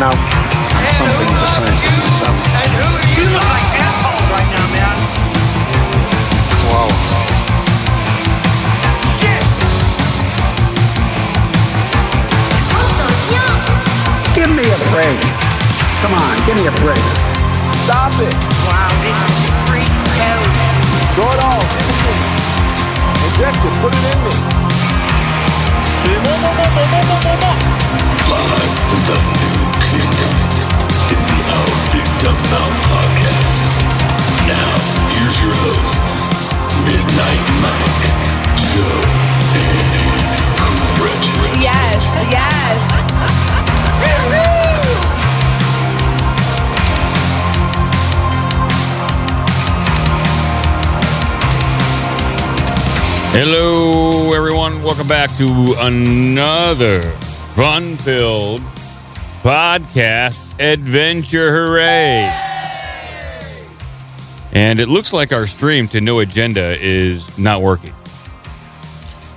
know, something besides myself. You look like asshole right now, man. Wow. Shit! Give me a break. Come on, give me a break. Stop it. Wow, this is freak hell. Throw it all. Inject it. Put it in me. Live from the New Kingdom, it's the OBDM12 podcast. Now, here's your hosts, Midnight Mike, Joe, and Gretchen. Yes, yes. Hello, everyone. Welcome back to another fun-filled podcast adventure. Hooray! And it looks like our stream to No Agenda is not working.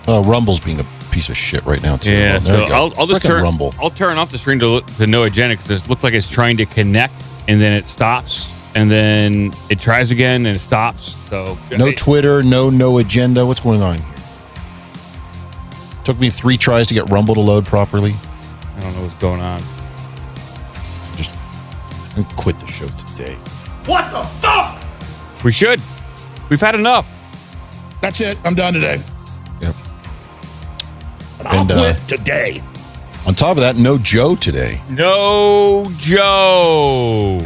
Rumble's being a piece of shit right now, too. Yeah, so I'll just turn Rumble. I'll turn off the stream to No Agenda because it looks like it's trying to connect and then it stops. And then it tries again and it stops. So no Twitter, no agenda. What's going on here? Took me 3 tries to get Rumble to load properly. I don't know what's going on. Just quit the show today. What the fuck? We should. We've had enough. That's it. I'm done today. Yep. And I'll quit today. On top of that, no Joe today. No Joe.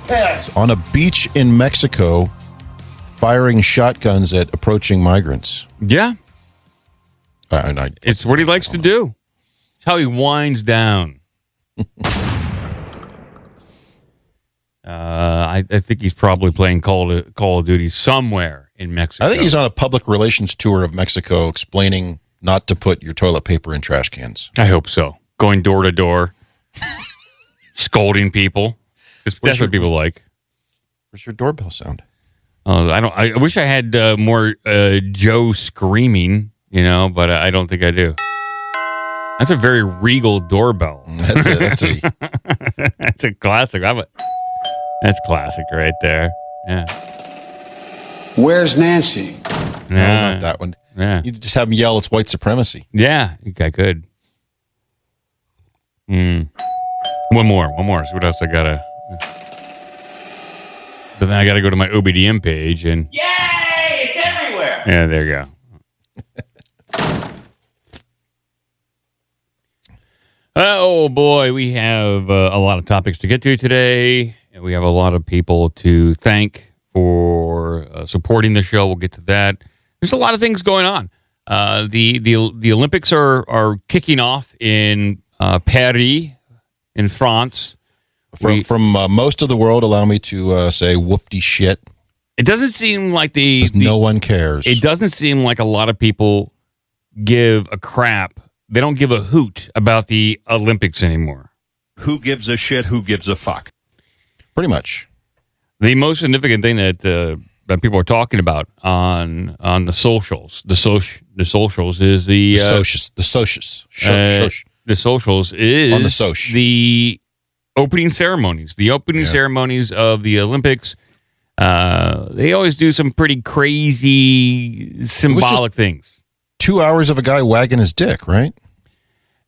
Yes. On a beach in Mexico, firing shotguns at approaching migrants. Yeah. It's what he likes to do. It's how he winds down. I think he's probably playing Call of Duty somewhere in Mexico. I think he's on a public relations tour of Mexico explaining not to put your toilet paper in trash cans. I hope so. Going door to door, scolding people. That's what people like. Where's your doorbell sound? I wish I had more Joe screaming, but I don't think I do. That's a very regal doorbell. That's a that's a classic. That's classic right there. Yeah. Where's Nancy? No, not that one. Yeah. You just have him yell, it's white supremacy. Yeah, I could. One more. So what else I gotta? But then I gotta go to my OBDM page and. Yay! It's everywhere. Yeah, there you go. Oh boy, we have a lot of topics to get to today, and we have a lot of people to thank for supporting the show. We'll get to that. There's a lot of things going on. The Olympics are kicking off in Paris, in France. From most of the world, allow me to say whoop-de shit. It doesn't seem like no one cares. It doesn't seem like a lot of people give a crap. They don't give a hoot about the Olympics anymore. Who gives a shit? Who gives a fuck? Pretty much. The most significant thing that people are talking about on the socials, the socials is the socials is on the social. The opening ceremonies. The opening ceremonies of the Olympics. They always do some pretty crazy symbolic things. 2 hours of a guy wagging his dick, right?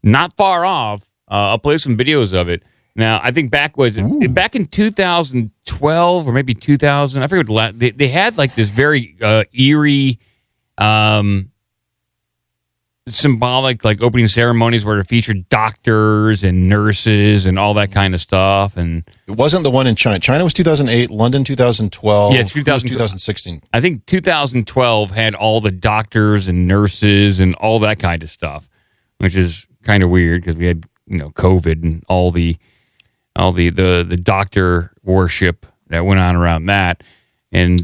Not far off. I'll play some videos of it. Now, I think back in 2012 or maybe 2000. I forget. They had like this very eerie, symbolic like opening ceremonies where it featured doctors and nurses and all that kind of stuff. And it wasn't the one in China. China was 2008. London 2012. Yeah, it's 2016. I think 2012 had all the doctors and nurses and all that kind of stuff, which is kind of weird because we had COVID and all the doctor worship that went on around that. And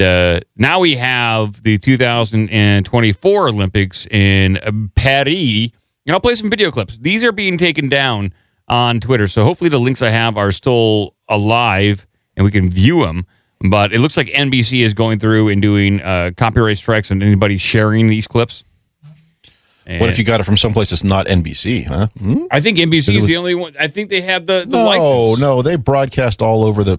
now we have the 2024 Olympics in Paris. And I'll play some video clips. These are being taken down on Twitter. So hopefully the links I have are still alive and we can view them. But it looks like NBC is going through and doing copyright strikes on anybody sharing these clips. And What if you got it from someplace that's not NBC, huh? I think NBC is the only one. I think they have the license. No, they broadcast all over the.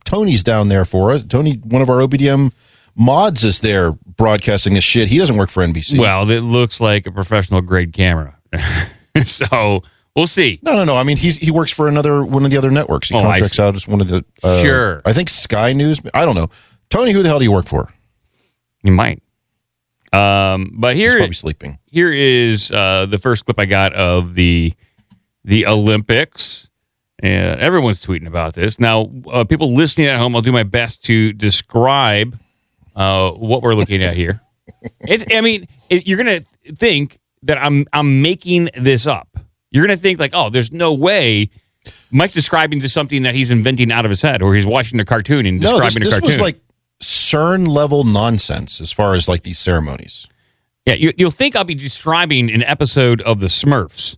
Tony's down there for us. Tony, one of our OBDM mods, is there broadcasting this shit. He doesn't work for NBC. Well, it looks like a professional grade camera. So we'll see. No. I mean, he works for one of the other networks. He contracts out as one of the. Sure. I think Sky News. I don't know. Tony, who the hell do you work for? You might. But He's probably sleeping. Here is the first clip I got of the Olympics. And everyone's tweeting about this. Now, people listening at home, I'll do my best to describe what we're looking at here. You're going to think that I'm making this up. You're going to think like, oh, there's no way Mike's describing to something that he's inventing out of his head, or he's watching a cartoon and describing a cartoon. This was like CERN level nonsense as far as like these ceremonies. Yeah, you'll think I'll be describing an episode of the Smurfs,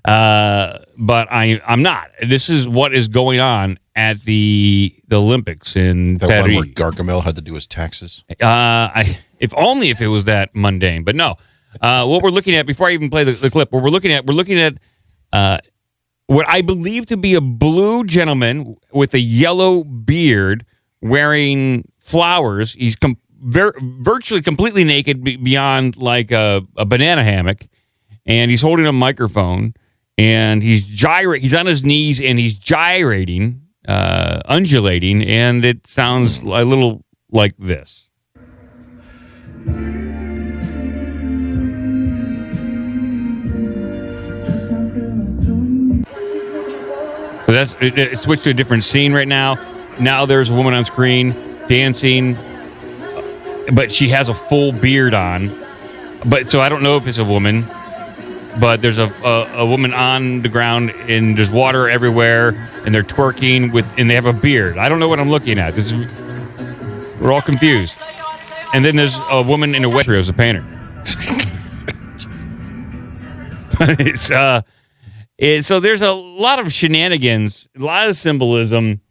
but I'm not. This is what is going on at the Olympics in That Paris. one where Gargamel had to do his taxes. If only if it was that mundane, but no. What we're looking at, before I even play the clip, we're looking at what I believe to be a blue gentleman with a yellow beard wearing flowers. He's virtually completely naked beyond like a banana hammock, and he's holding a microphone, and he's on his knees, and he's gyrating, undulating, and it sounds a little like this. So it switched to a different scene right now. Now there's a woman on screen dancing, but she has a full beard on. But so I don't know if it's a woman, but there's a woman on the ground, and there's water everywhere, and they're twerking and they have a beard. I don't know what I'm looking at. We're all confused. And then there's a woman in a wet as a painter. So there's a lot of shenanigans, a lot of symbolism,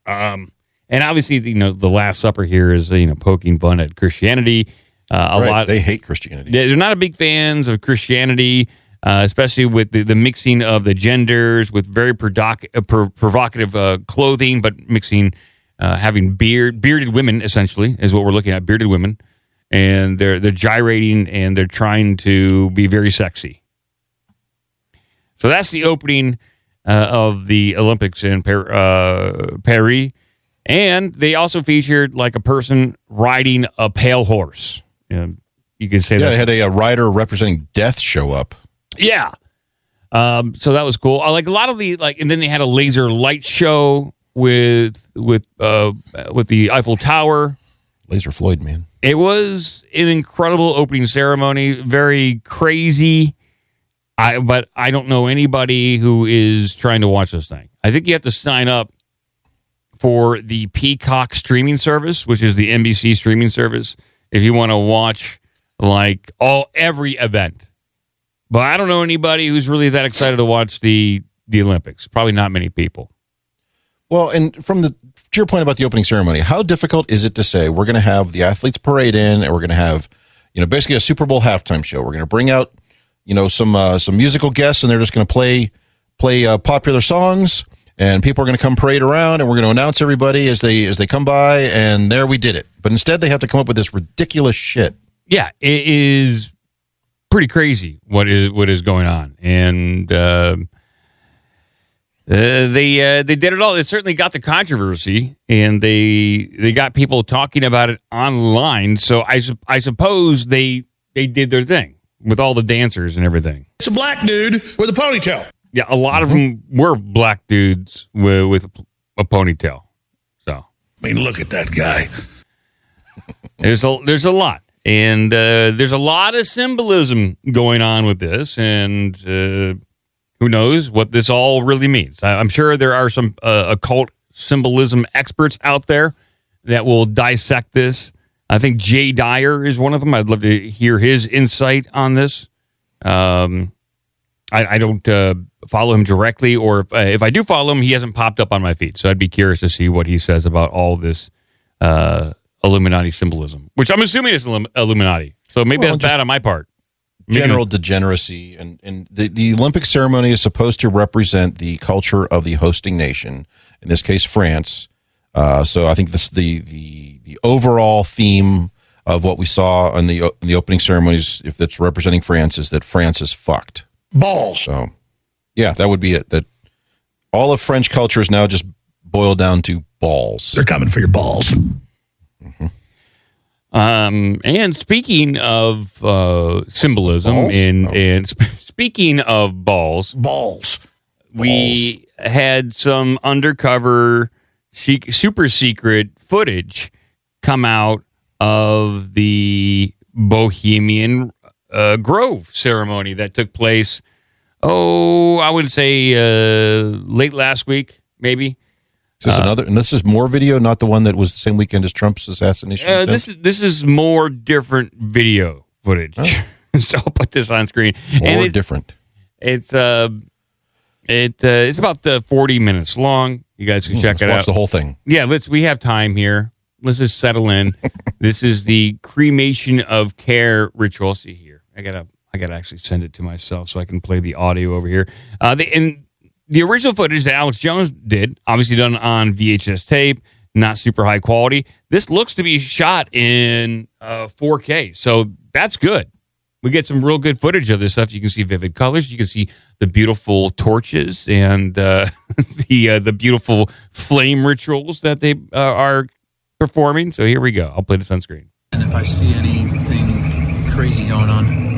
and obviously, the Last Supper here is poking fun at Christianity. They hate Christianity. They're not a big fans of Christianity, especially with the mixing of the genders, with very provocative clothing, but mixing having bearded women essentially is what we're looking at. Bearded women, and they're gyrating and they're trying to be very sexy. So that's the opening of the Olympics in Paris. And they also featured like a person riding a pale horse. You could say that. They had a rider representing death show up. Yeah. So that was cool. I like a lot of and then they had a laser light show with the Eiffel Tower. Laser Floyd, man. It was an incredible opening ceremony. Very crazy. But I don't know anybody who is trying to watch this thing. I think you have to sign up for the Peacock streaming service, which is the NBC streaming service, if you want to watch every event. But I don't know anybody who's really that excited to watch the Olympics. Probably not many people. Well, and to your point about the opening ceremony, how difficult is it to say we're going to have the athletes parade in, and we're going to have, basically a Super Bowl halftime show. We're going to bring out some musical guests, and they're just going to play popular songs, and people are going to come parade around, and we're going to announce everybody as they come by, and there we did it. But instead, they have to come up with this ridiculous shit. Yeah, it is pretty crazy what is going on, and they did it all. It certainly got the controversy, and they got people talking about it online. So I suppose they did their thing with all the dancers and everything. It's a black dude with a ponytail. Yeah, a lot of them were black dudes with a ponytail. So I mean, look at that guy. There's a lot, and there's a lot of symbolism going on with this, and who knows what this all really means. I'm sure there are some occult symbolism experts out there that will dissect this. I think Jay Dyer is one of them. I'd love to hear his insight on this. I don't follow him directly, or if I do follow him, he hasn't popped up on my feed. So I'd be curious to see what he says about all this Illuminati symbolism, which I'm assuming is Illuminati. So maybe that's bad on my part. general degeneracy, and the Olympic ceremony is supposed to represent the culture of the hosting nation, in this case France. So I think this the overall theme of what we saw in the opening ceremonies, if it's representing France, is that France is fucked. Balls. So yeah, that would be it. That all of French culture is now just boiled down to balls. They're coming for your balls. And speaking of symbolism and speaking of balls, we had some undercover super secret footage come out of the Bohemian Grove ceremony that took place, I would say late last week, maybe. Is this and this is more video, not the one that was the same weekend as Trump's assassination? This is more different video footage. Oh. So I'll put this on screen. More different. It's about 40 minutes long. You guys can check it out. Watch the whole thing. Yeah, we have time here. Let's just settle in. This is the cremation of care ritual. See here, I gotta actually send it to myself so I can play the audio over here. The original footage that Alex Jones did, obviously done on VHS tape, not super high quality. This looks to be shot in 4K, so that's good. We get some real good footage of this stuff. You can see vivid colors. You can see the beautiful torches and the beautiful flame rituals that they are performing. So here we go. I'll play this on screen. And if I see anything crazy going on,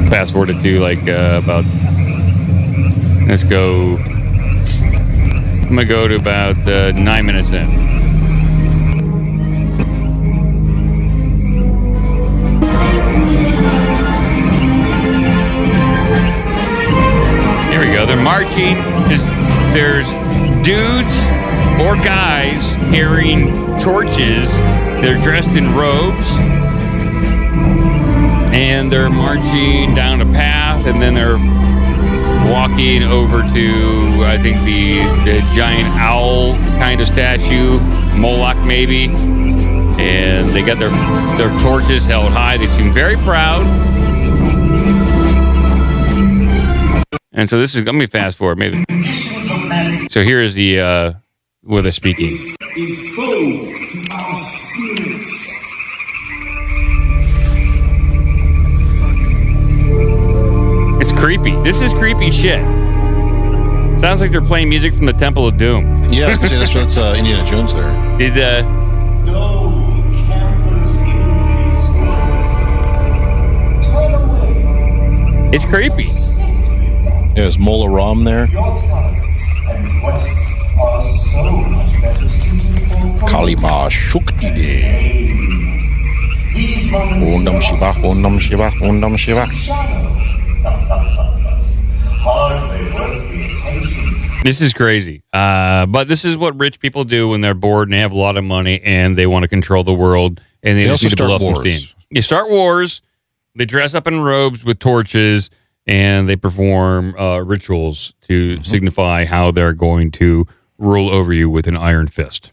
fast forward it to about, let's go, I'm going to go to about 9 minutes in. Here we go. They're marching. There's dudes or guys carrying torches. They're dressed in robes. And they're marching down a path, and then they're walking over to, I think, the giant owl kind of statue, Moloch maybe. And they got their torches held high. They seem very proud. And so this is, let me fast forward, maybe. So here is the, where they're speaking. It's creepy. This is creepy shit. Sounds like they're playing music from the Temple of Doom. Yeah, I was going to say that's Indiana Jones there. No campers in these woods. Turn away. It's creepy. Yeah, is Mola Ram there? Your talents and quests are so much better suited for Kalima Shukti De. These moments Om Nam Shiva, Om Nam Shiva, Om Nam Shiva. Hardly worth the attention. This is crazy. But this is what rich people do when they're bored and they have a lot of money and they want to control the world. And they just also need to blow start up some steam. They start wars. They dress up in robes with torches. And they perform rituals to signify how they're going to rule over you with an iron fist.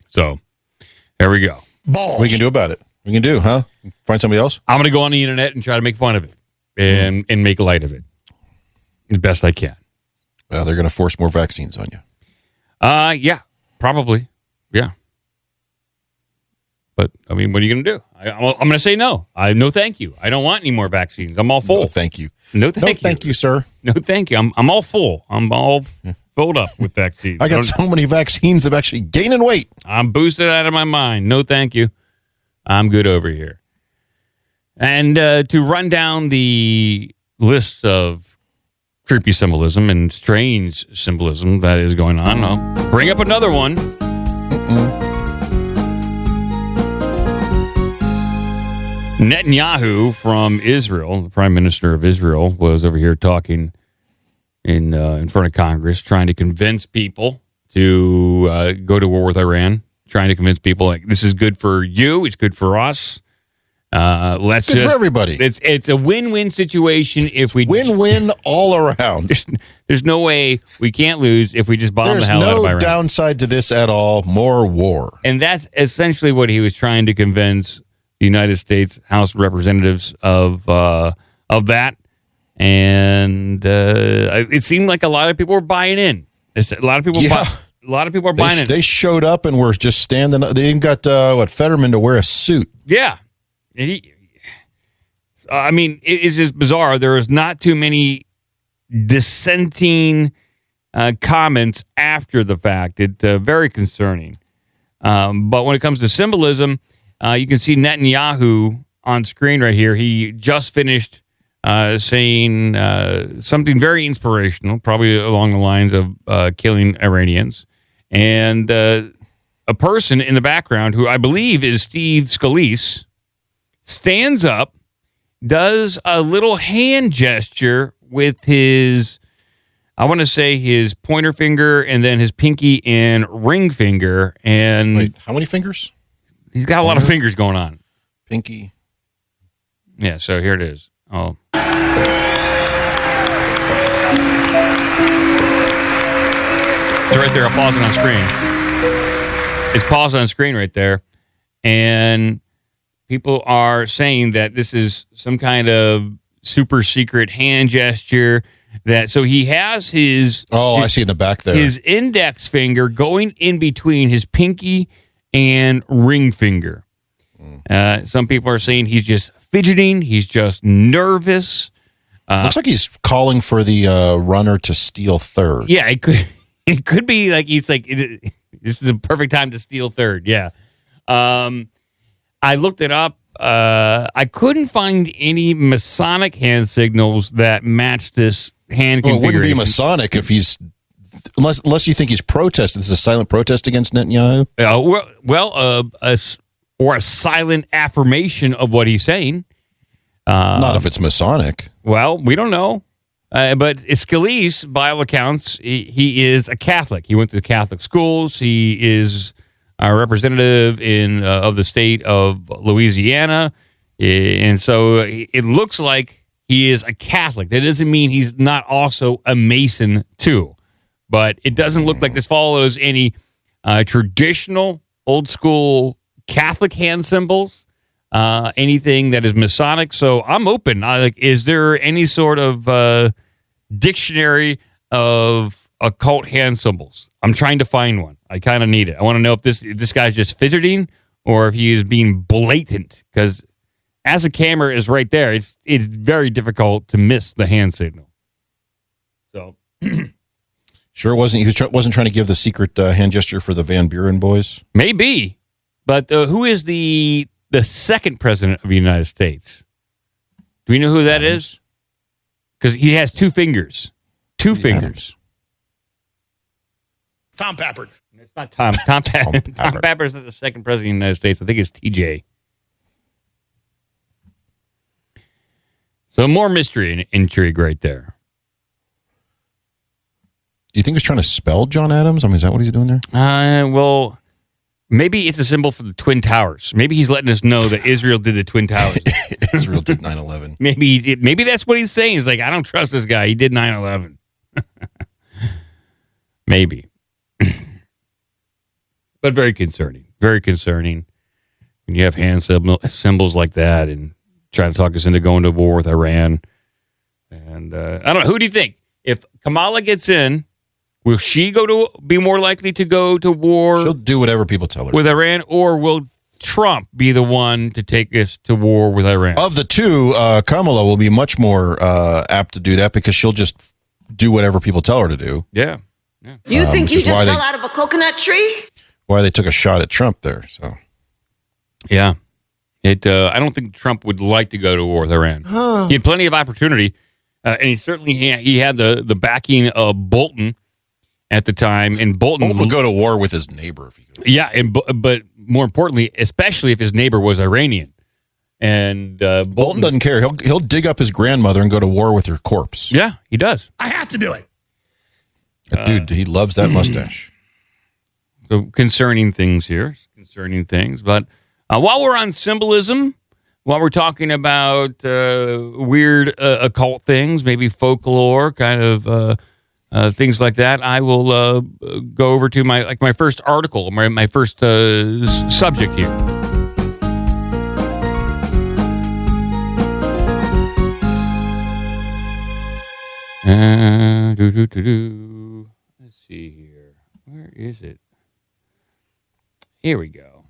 So, there we go. Balls. What we can do about it? We can do, huh? Find somebody else? I'm going to go on the internet and try to make fun of it and make light of it as best I can. Well, they're going to force more vaccines on you. Yeah, probably. Yeah. But, I mean, what are you going to do? I'm going to say no. No, thank you. I don't want any more vaccines. I'm all full. No, thank you. No, thank you. Thank you, sir. No, thank you. I'm all full. I'm all filled up with vaccines. I got so many vaccines, I'm actually gaining weight. I'm boosted out of my mind. No, thank you. I'm good over here. And to run down the list of creepy symbolism and strange symbolism that is going on, I'll bring up another one. Netanyahu from Israel, the prime minister of Israel, was over here talking in front of Congress, trying to convince people to go to war with Iran, trying to convince people like this is good for you, it's good for us, Let's Good just for everybody. It's a win-win situation if we Win-win all around. There's no way we can't lose if we just bomb There's the hell out of no Iran. downside to this at all. More war. And that's essentially what he was trying to convince the United States House of Representatives of that. And it seemed like a lot of people were buying in. A lot of people are buying in. They showed up and were just standing up. They even got Fetterman to wear a suit. Yeah. I mean, it is just bizarre. There is not too many dissenting comments after the fact. It's very concerning. But when it comes to symbolism, you can see Netanyahu on screen right here. He just finished saying something very inspirational, probably along the lines of killing Iranians. And a person in the background, who I believe is Steve Scalise, stands up, does a little hand gesture with his, I want to say his pointer finger and then his pinky and ring finger. And wait, how many fingers? He's got a lot of fingers going on. Pinky. Yeah, so here it is. Oh. It's right there. I'll pause it on screen. It's paused on screen right there. And people are saying that this is some kind of super secret hand gesture. So he has I see in the back there. His index finger going in between his pinky and ring finger. Some people are saying he's just fidgeting. He's just nervous. Looks like he's calling for the runner to steal third. Yeah, it could be like he's like, this is the perfect time to steal third. Yeah. I looked it up. I couldn't find any Masonic hand signals that match this hand configuration. It wouldn't be Masonic if he's, unless you think he's protesting. This is a silent protest against Netanyahu? Or a silent affirmation of what he's saying. Not if it's Masonic. Well, we don't know. But Scalise, by all accounts, he is a Catholic. He went to Catholic schools. He is a representative of the state of Louisiana. And so it looks like he is a Catholic. That doesn't mean he's not also a Mason, too. But it doesn't look like this follows any traditional, old-school Catholic hand symbols, anything that is Masonic. So I'm open. Is there any sort of dictionary of occult hand symbols? I'm trying to find one. I kind of need it. I want to know if this guy's just fidgeting or if he is being blatant. Because as the camera is right there, it's very difficult to miss the hand signal. So sure wasn't. He wasn't trying to give the secret hand gesture for the Van Buren boys. Maybe. But who is the second president of the United States? Do we know who that is? Because he has two fingers. Two fingers. Tom Pappard. It's not Tom. Tom Pappard is not the second president of the United States. I think it's TJ. So more mystery and intrigue right there. Do you think he's trying to spell John Adams? I mean, is that what he's doing there? Well, maybe it's a symbol for the Twin Towers. Maybe he's letting us know that Israel did the Twin Towers. Israel did 9/11. Maybe that's what he's saying. He's like, I don't trust this guy. He did 9/11. Maybe. But very concerning. Very concerning. When you have hand symbols like that and trying to talk us into going to war with Iran. And I don't know. Who do you think? If Kamala gets in, will she be more likely to go to war? She'll do whatever people tell her with Iran, or will Trump be the one to take us to war with Iran? Of the two, Kamala will be much more apt to do that because she'll just do whatever people tell her to do. Yeah. You think you just fell out of a coconut tree? Why they took a shot at Trump there? So, yeah, I don't think Trump would like to go to war with Iran. He had plenty of opportunity, and he certainly he had the backing of Bolton at the time, and Bolton would go to war with his neighbor if he could. Yeah, but more importantly, especially if his neighbor was Iranian, and Bolton doesn't care. He'll dig up his grandmother and go to war with her corpse. Yeah, he does. I have to do it. Dude, he loves that mustache. So concerning things here, but while we're on symbolism, while we're talking about weird occult things, maybe folklore, kind of things like that, I will go over to my first article, my first subject here. Let's see here. Where is it? Here we go.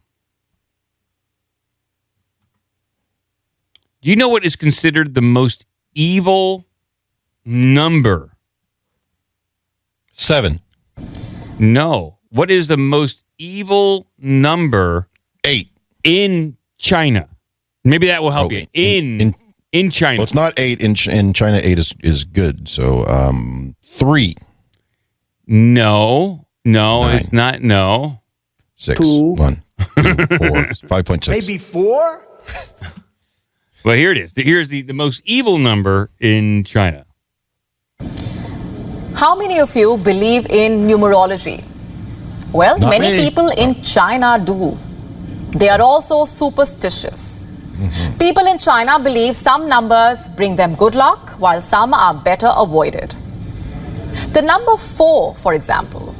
Do you know what is considered the most evil number? 7. No. What is the most evil number? 8. In China. Maybe that will help you. In China. Well, it's not 8. In China, 8 is good. So 3. No. 9. It's not. No. 6. 2. 1. 2. 4. 5.6. Maybe 4? Well, here it is. Here's the most evil number in China. How many of you believe in numerology? Well, Not many me. people in China do. They are also superstitious. Mm-hmm. People in China believe some numbers bring them good luck, while some are better avoided. The number 4, for example.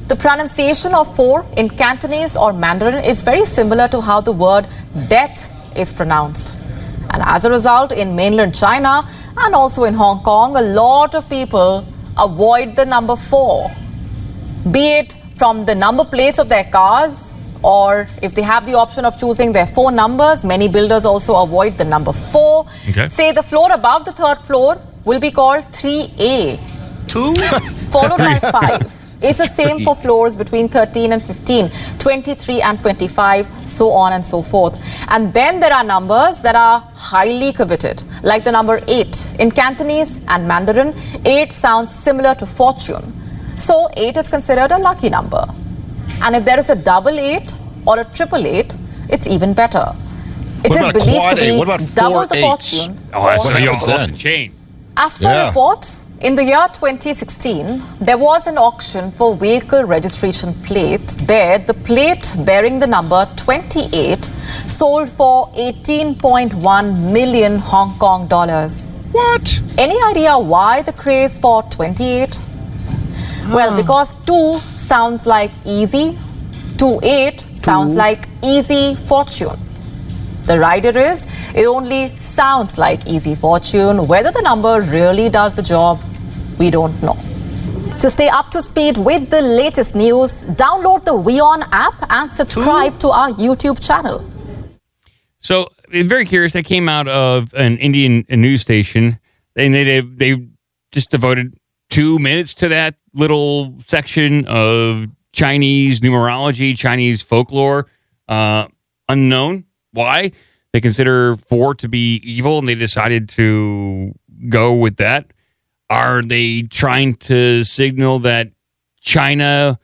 The pronunciation of 4 in Cantonese or Mandarin is very similar to how the word death is pronounced. And as a result, in mainland China and also in Hong Kong, a lot of people avoid the number 4, be it from the number plates of their cars, or if they have the option of choosing their 4 numbers, many builders also avoid the number 4. Okay. Say the floor above the 3rd floor will be called 3A. 2? Followed by 5. It's the same for floors between 13 and 15, 23 and 25, so on and so forth. And then there are numbers that are highly coveted, like the number 8. In Cantonese and Mandarin, 8 sounds similar to fortune. So 8 is considered a lucky number. And if there is a double 8 or a triple 8, it's even better. It What is about a believed quad to eight? be What about double 4 the eights? fortune. Oh, that's or what triple. off the chain. As per Yeah. reports, in the year 2016, there was an auction for vehicle registration plates. There, the plate bearing the number 28 sold for 18.1 million Hong Kong dollars. What? Any idea why the craze for 28? Well, because 2 sounds like easy, 28 sounds like easy fortune. The rider is, it only sounds like easy fortune. Whether the number really does the job, we don't know. To stay up to speed with the latest news, download the WeOn app and subscribe to our YouTube channel. So, very curious. That came out of an Indian news station, and they just devoted 2 minutes to that little section of Chinese numerology, Chinese folklore, unknown. Why? They consider 4 to be evil, and they decided to go with that. Are they trying to signal that China,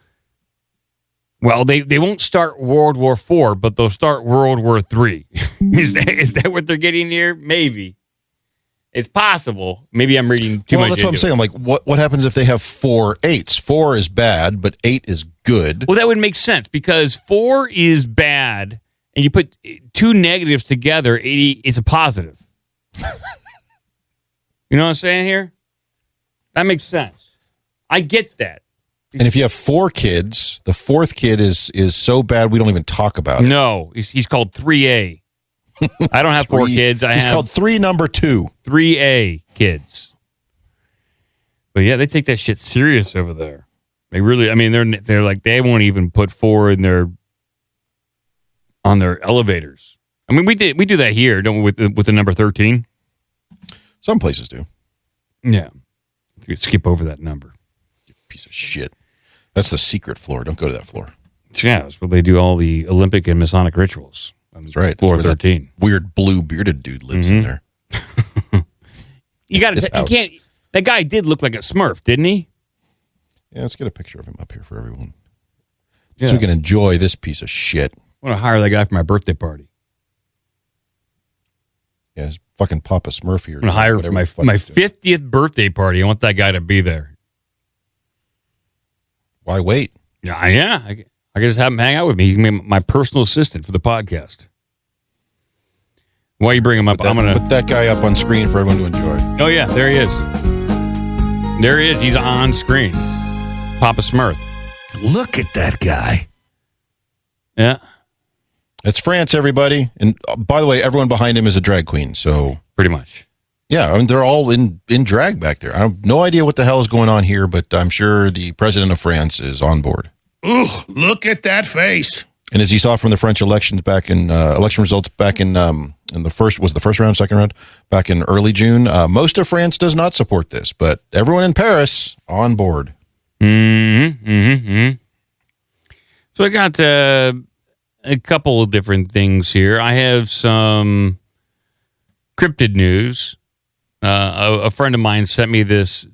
well, they won't start World War IV, but they'll start World War III? Is that what they're getting here? Maybe. It's possible. Maybe I'm reading too much. Well, that's what I'm saying. I'm like, what happens if they have 4 8s? 4 is bad, but 8 is good. Well, that would make sense, because 4 is bad, and you put 2 negatives together, it's a positive. You know what I'm saying here? That makes sense. I get that. And if you have 4 kids, the 4th kid is so bad we don't even talk about it. No, he's called 3A. I don't have 4 kids. He's called 3 number 2. 3A kids. But yeah, they take that shit serious over there. They really, I mean, they're like, they won't even put 4 in on their elevators. I mean, we do that here, don't we, with the number 13? Some places do. Yeah. You skip over that number. Piece of shit. That's the secret floor. Don't go to that floor. Yeah, that's where they do all the Olympic and Masonic rituals. That's right. Floor That's where 13. that weird blue bearded dude lives in there. You can't. That guy did look like a Smurf, didn't he? Yeah, let's get a picture of him up here for everyone. Yeah. So we can enjoy this piece of shit. I want to hire that guy for my birthday party. Yeah, his fucking Papa Smurf here. I'm going to hire for my 50th birthday party. I want that guy to be there. Why wait? Yeah. I can just have him hang out with me. He can be my personal assistant for the podcast. While you bring him up, I'm going to put that guy up on screen for everyone to enjoy. Oh, yeah, there he is. There he is. He's on screen. Papa Smurf. Look at that guy. Yeah. It's France, everybody. And by the way, everyone behind him is a drag queen. So pretty much. Yeah, I mean, they're all in drag back there. I have no idea what the hell is going on here, but I'm sure the president of France is on board. Ooh, look at that face. And as you saw from the French elections back in election results back in the first round, second round, back in early June, most of France does not support this, but everyone in Paris on board. So I got a couple of different things here. I have some cryptid news. A friend of mine sent me this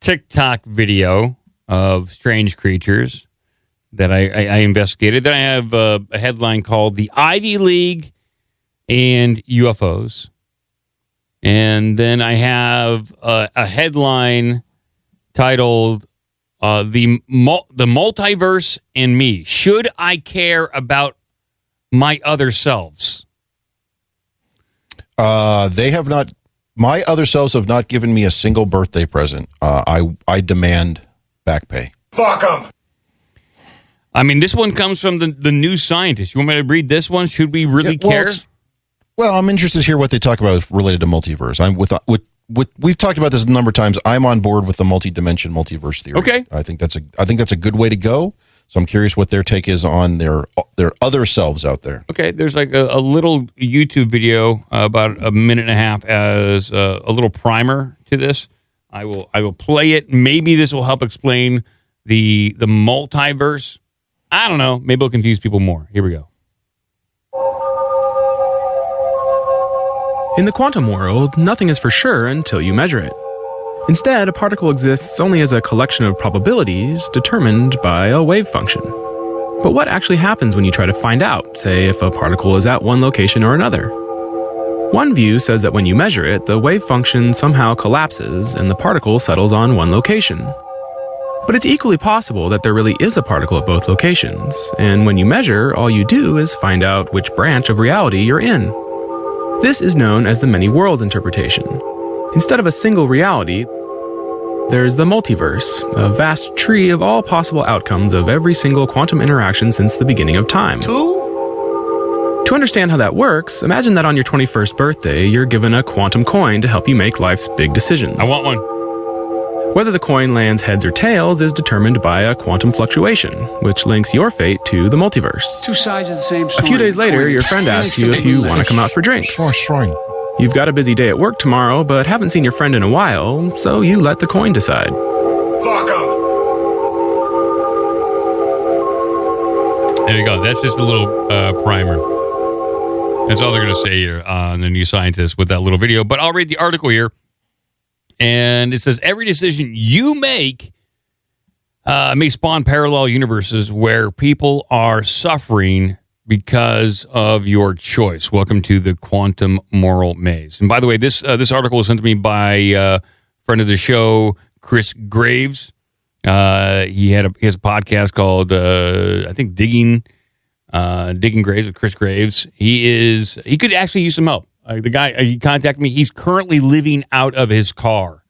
TikTok video of strange creatures that I investigated. Then I have a headline called The Ivy League and UFOs. And then I have a headline titled The Multiverse and Me. Should I care about my other selves? They have not. My other selves have not given me a single birthday present. I demand back pay. Fuck them. I mean, this one comes from the New Scientist. You want me to read this one? Should we really care? Well, I'm interested to hear what they talk about related to multiverse. We've talked about this a number of times. I'm on board with the multi-dimension multiverse theory. Okay. I think that's a good way to go. So I'm curious what their take is on their other selves out there. Okay, there's like a little YouTube video about a minute and a half as a little primer to this. I will play it. Maybe this will help explain the multiverse. I don't know. Maybe it'll confuse people more. Here we go. In the quantum world, nothing is for sure until you measure it. Instead, a particle exists only as a collection of probabilities determined by a wave function. But what actually happens when you try to find out, say, if a particle is at one location or another? One view says that when you measure it, the wave function somehow collapses and the particle settles on one location. But it's equally possible that there really is a particle at both locations, and when you measure, all you do is find out which branch of reality you're in. This is known as the many worlds interpretation. Instead of a single reality, there's the multiverse, a vast tree of all possible outcomes of every single quantum interaction since the beginning of time. To understand how that works, imagine that on your 21st birthday, you're given a quantum coin to help you make life's big decisions. I want one. Whether the coin lands heads or tails is determined by a quantum fluctuation, which links your fate to the multiverse. Two sides of the same story. A few days later, your friend asks you if you want to come out for drinks. Sure. You've got a busy day at work tomorrow, but haven't seen your friend in a while, so you let the coin decide. Fuck them. There you go. That's just a little primer. That's all they're going to say here on the New Scientist with that little video. But I'll read the article here. And it says, every decision you make may spawn parallel universes where people are suffering because of your choice. Welcome to the quantum moral maze. And by the way, this article was sent to me by a friend of the show, Chris Graves. He has a podcast called, I think, Digging Graves with Chris Graves. He could actually use some help. The guy, he contacted me. He's currently living out of his car,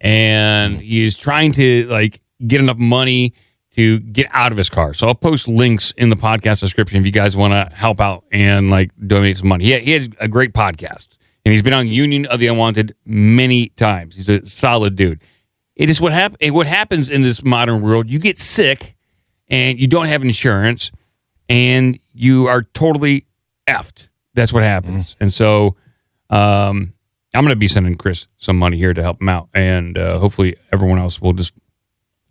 and he is trying to get enough money to get out of his car. So I'll post links in the podcast description if you guys want to help out and donate some money. He has a great podcast, and he's been on Union of the Unwanted many times. He's a solid dude. It is what happens in this modern world. You get sick, and you don't have insurance, and you are totally effed. That's what happens. And so I'm going to be sending Chris some money here to help him out. And hopefully everyone else will just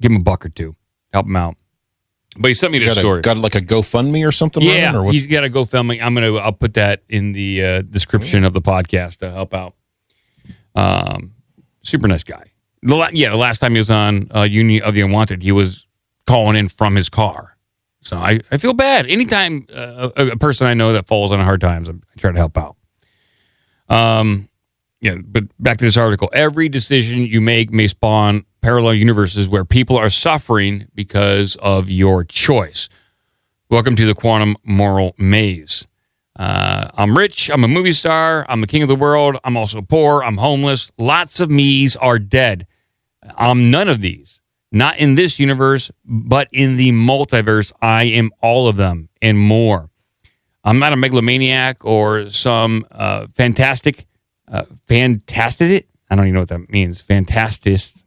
give him a buck or two, help him out. But he sent me this story. Got like a GoFundMe or something? Yeah, or what? He's got a GoFundMe. I'll put that in the description of the podcast to help out. Super nice guy. The last time he was on Union of the Unwanted, he was calling in from his car. So I feel bad. Anytime a person I know that falls on hard times, I try to help out. But back to this article. Every decision you make may spawn parallel universes where people are suffering because of your choice. Welcome to the quantum moral maze. I'm rich. I'm a movie star. I'm the king of the world. I'm also poor. I'm homeless. Lots of me's are dead. I'm none of these. Not in this universe, but in the multiverse. I am all of them and more. I'm not a megalomaniac or some fantastic. I don't even know what that means. Fantastis.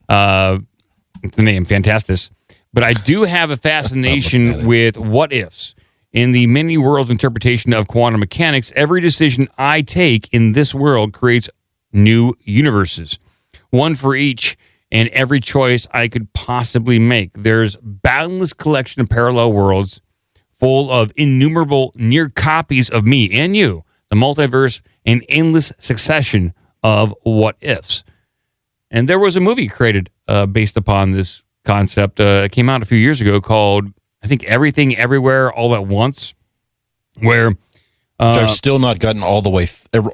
It's the name, Fantastis. But I do have a fascination with what ifs. In the many worlds interpretation of quantum mechanics, every decision I take in this world creates new universes. One for each, and every choice I could possibly make. There's boundless collection of parallel worlds full of innumerable near copies of me and you, the multiverse, an endless succession of what ifs. And there was a movie created based upon this concept. It came out a few years ago called, I think, Everything Everywhere All at Once, where... Which I've still not gotten all the way through.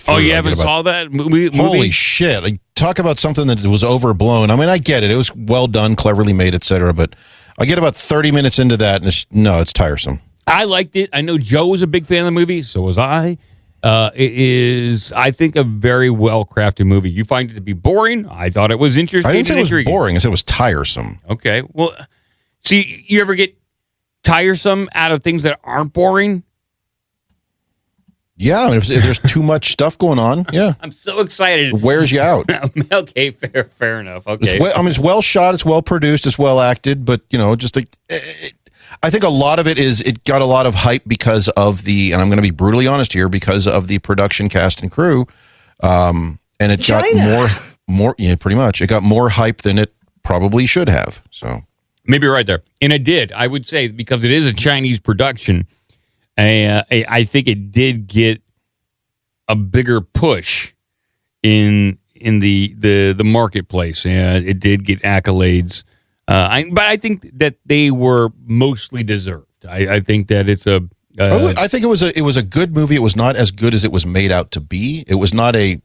Oh, you haven't saw that movie? Holy shit. Talk about something that was overblown. I mean, I get it. It was well done, cleverly made, etc. But I get about 30 minutes into that, and it's tiresome. I liked it. I know Joe was a big fan of the movie. So was I. It is, I think, a very well-crafted movie. You find it to be boring? I thought it was interesting. I didn't say it was intriguing. boring. I said it was tiresome. Okay. Well, see, you ever get tiresome out of things that aren't boring? Yeah, if there's too much stuff going on, yeah. I'm so excited. It wears you out. Okay, fair enough. Okay. It's well shot, it's well produced, it's well acted, but, just I think a lot of it got a lot of hype because of and I'm going to be brutally honest here, because of the production cast and crew. And it got more, yeah, pretty much. It got more hype than it probably should have. So maybe you're right there. And it did, I would say, because it is a Chinese production. I think it did get a bigger push in the marketplace. It did get accolades, but I think that they were mostly deserved. I think that it's a. I think it was a good movie. It was not as good as it was made out to be. It was not a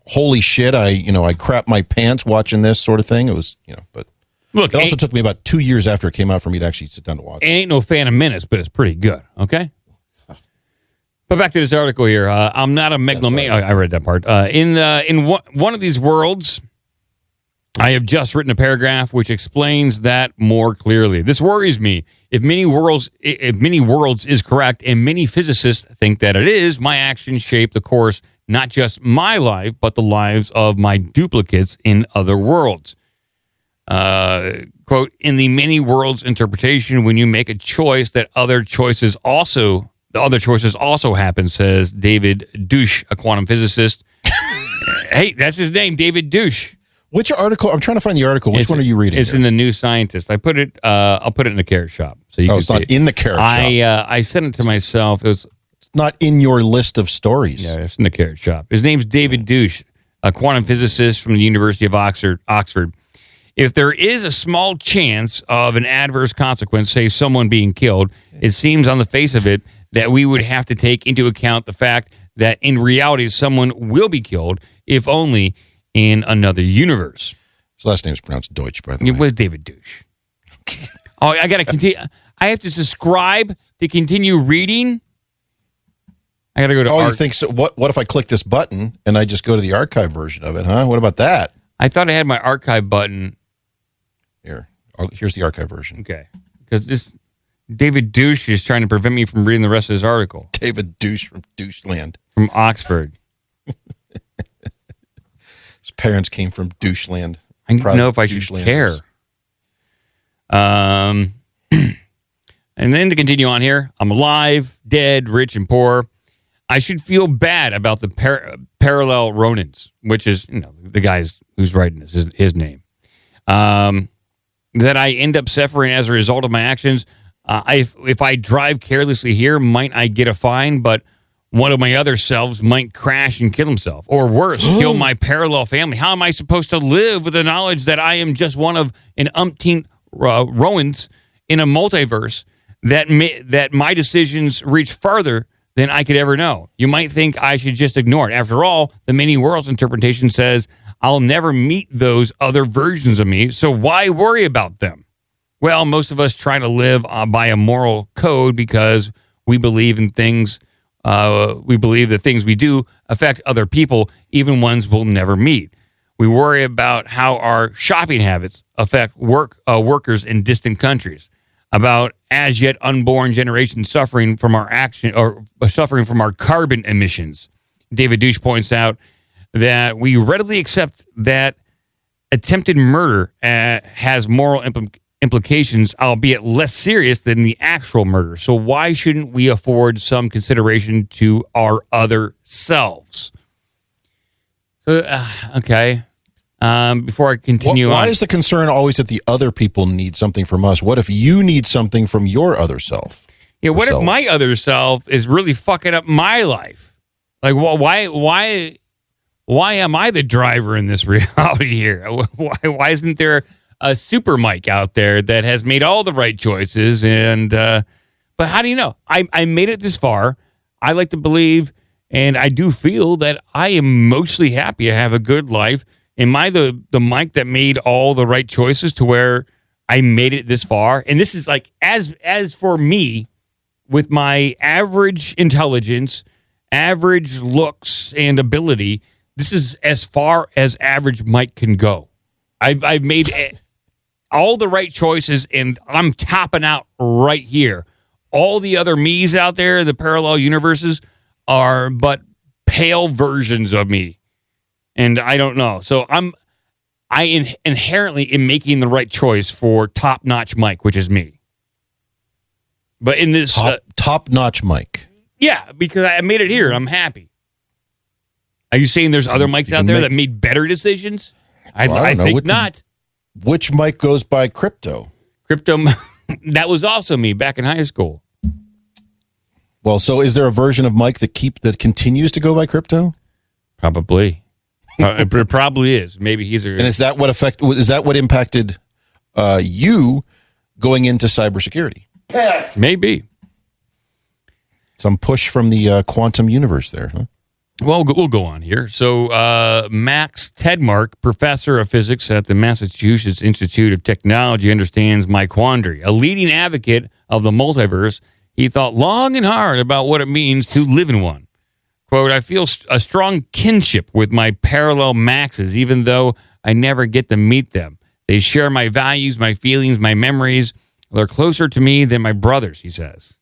holy shit. I crap my pants watching this sort of thing. It was but. Look, it also took me about 2 years after it came out for me to actually sit down to watch it. Ain't no Phantom Menace, but it's pretty good, okay? But back to this article here. I'm not a megalomaniac. I read that part. In one of these worlds, I have just written a paragraph which explains that more clearly. This worries me. If many worlds is correct, and many physicists think that it is, my actions shape the course, not just my life, but the lives of my duplicates in other worlds. Quote, in the many worlds interpretation, when you make a choice, the other choices also happen, says David Douche, a quantum physicist. Hey, that's his name, David Douche. Which article? I'm trying to find the article. Which one are you reading? It's in the New Scientist. I put it. I'll put it in the Carrot Shop. So you can it's not it. In the Carrot Shop. I sent it to myself. It's not in your list of stories. Yeah, it's in the Carrot Shop. His name's David Douche, a quantum physicist from the University of Oxford. If there is a small chance of an adverse consequence, say someone being killed, it seems on the face of it that we would have to take into account the fact that in reality someone will be killed, if only in another universe. His last name is pronounced Deutsch, by the way. It was David Douche. Oh, I got to continue. I have to subscribe to continue reading. I got to go to. You think so? What if I click this button and I just go to the archive version of it? Huh? What about that? I thought I had my archive button. Here's the archive version. Okay, because this David Douche is trying to prevent me from reading the rest of his article. David Douche from Doucheland. From Oxford. His parents came from Doucheland. I don't know if I should care. And then to continue on here, I'm alive, dead, rich, and poor. I should feel bad about the parallel Ronins, which is the guy who's writing this, his name. That I end up suffering as a result of my actions. If I drive carelessly here, might I get a fine? But one of my other selves might crash and kill himself, or worse, kill my parallel family. How am I supposed to live with the knowledge that I am just one of an umpteen Rowans in a multiverse that my decisions reach further than I could ever know? You might think I should just ignore it. After all, the many worlds interpretation says I'll never meet those other versions of me, so why worry about them? Well, most of us try to live by a moral code because We believe in things. We believe the things we do affect other people, even ones we'll never meet. We worry about how our shopping habits affect workers in distant countries, about as yet unborn generations suffering from our action or suffering from our carbon emissions. David Douche points out that we readily accept that attempted murder has moral implications, albeit less serious than the actual murder. So why shouldn't we afford some consideration to our other selves? So, okay. Before I continue why is the concern always that the other people need something from us? What if you need something from your other self? Yeah, what if my other self is really fucking up my life? Like, why am I the driver in this reality here? Why isn't there a super Mike out there that has made all the right choices? And but how do you know? I made it this far. I like to believe, and I do feel that I am mostly happy. I have a good life. Am I the Mike that made all the right choices to where I made it this far? And this is like, as for me, with my average intelligence, average looks, and ability, this is as far as average Mike can go. I've made all the right choices, and I'm topping out right here. All the other me's out there, the parallel universes, are but pale versions of me. And I don't know. So I inherently am making the right choice for top-notch Mike, which is me. But in this... Top-notch Mike. Yeah, because I made it here. I'm happy. Are you saying there's other Mikes out there that made better decisions? I think not. Which Mike goes by Crypto? Crypto, that was also me back in high school. Well, so is there a version of Mike that continues to go by Crypto? Probably. It probably is. Maybe he's And is that what impacted you going into cybersecurity? Yes. Maybe. Some push from the quantum universe there, huh? Well, we'll go on here. So Max Tedmark, professor of physics at the Massachusetts Institute of Technology, understands my quandary. A leading advocate of the multiverse, he thought long and hard about what it means to live in one. Quote, I feel a strong kinship with my parallel Maxes, even though I never get to meet them. They share my values, my feelings, my memories. They're closer to me than my brothers, he says.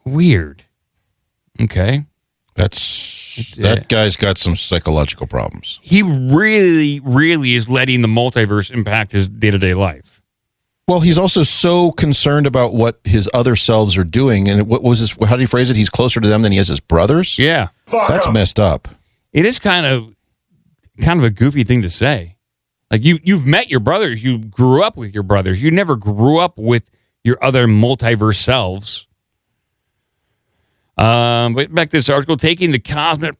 Weird. Okay. That guy's got some psychological problems. He really, really is letting the multiverse impact his day-to-day life. Well, he's also so concerned about what his other selves are doing. And what was his? How did he phrase it? He's closer to them than he is his brothers? Yeah. That's messed up. It is kind of a goofy thing to say. Like, you've met your brothers. You grew up with your brothers. You never grew up with your other multiverse selves. But back to this article, taking the cosmic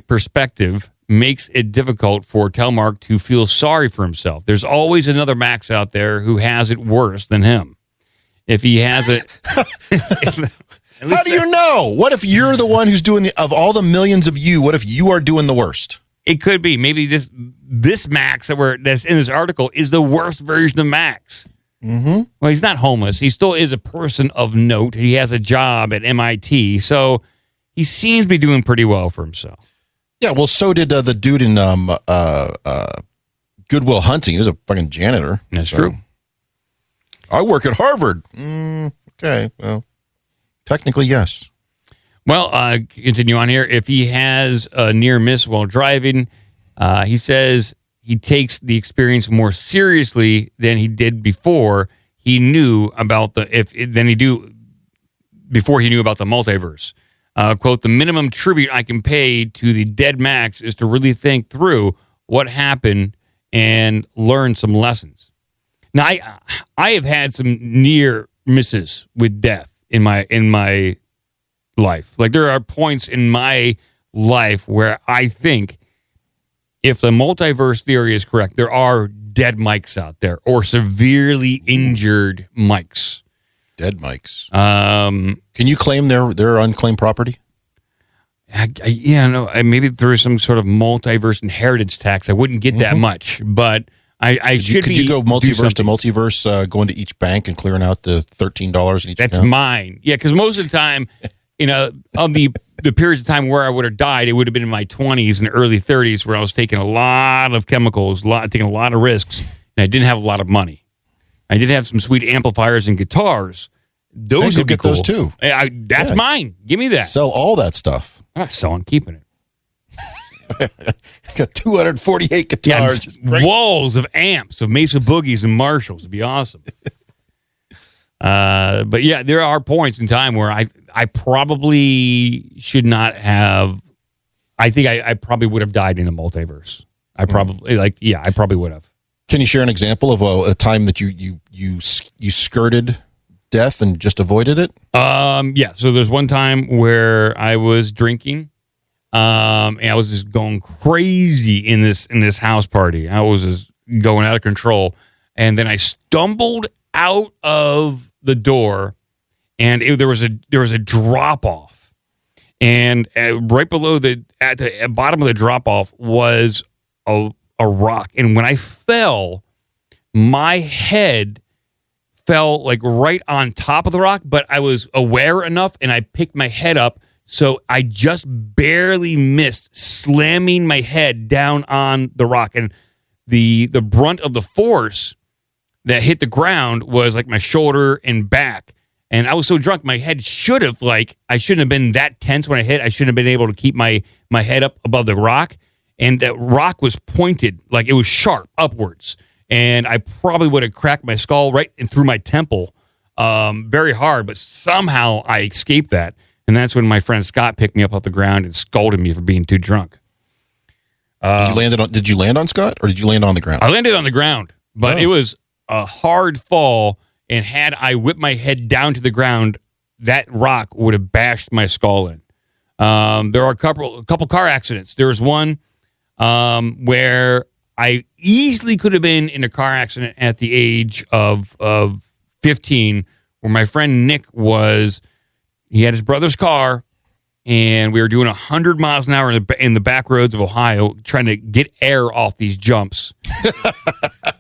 perspective makes it difficult for Telmark to feel sorry for himself. There's always another Max out there who has it worse than him. If he has it, how do you know? What if you're the one who's doing of all the millions of you? What if you are doing the worst? It could be. Maybe this Max that's in this article is the worst version of Max. Mm-hmm. Well, he's not homeless. He still is a person of note. He has a job at MIT, so he seems to be doing pretty well for himself. Yeah, well, so did the dude in Good Will Hunting. He was a fucking janitor. That's true. I work at Harvard. Okay, well, technically, yes. Well, continue on here. If he has a near miss while driving, he says he takes the experience more seriously than he did before he knew about before he knew about the multiverse. Quote, the minimum tribute I can pay to the dead Max is to really think through what happened and learn some lessons. Now, I have had some near misses with death in my life. Like, there are points in my life where I think if the multiverse theory is correct, there are dead mics out there or severely injured mics. Dead mics. Can you claim their unclaimed property? Maybe there is some sort of multiverse inheritance tax. I wouldn't get that much, but I should Could you go multiverse to multiverse, going to each bank and clearing out the $13 in each That's account? mine. Yeah, because most of the time, of the periods of time where I would have died, it would have been in my 20s and early 30s where I was taking a lot of chemicals, taking a lot of risks, and I didn't have a lot of money. I did have some sweet amplifiers and guitars. Those would be cool. Those too. That's mine. Give me that. Sell all that stuff. I'm not selling, keeping it. Got 248 guitars. Walls of amps, of Mesa Boogies and Marshalls. It'd be awesome. But yeah, there are points in time where I probably should not have. I think I probably would have died in a multiverse. I probably I probably would have. Can you share an example of a time that you skirted death and just avoided it? Yeah. So there's one time where I was drinking. And I was just going crazy in this house party. I was just going out of control. And then I stumbled out of the door, and there was a drop off. And right below at the bottom of the drop off was a rock. And when I fell, my head fell like right on top of the rock, but I was aware enough, and I picked my head up. So I just barely missed slamming my head down on the rock. And the brunt of the force that hit the ground was like my shoulder and back. And I was so drunk, my head I shouldn't have been that tense when I hit. I shouldn't have been able to keep my head up above the rock. And that rock was pointed, like it was sharp upwards. And I probably would have cracked my skull right through my temple very hard. But somehow I escaped that. And that's when my friend Scott picked me up off the ground and scolded me for being too drunk. Did you land on Scott, or did you land on the ground? I landed on the ground, but it was a hard fall. And had I whipped my head down to the ground, that rock would have bashed my skull in. There are a couple car accidents. There was one where I easily could have been in a car accident at the age of 15, where my friend Nick was. He had his brother's car, and we were doing 100 miles an hour in the back roads of Ohio, trying to get air off these jumps.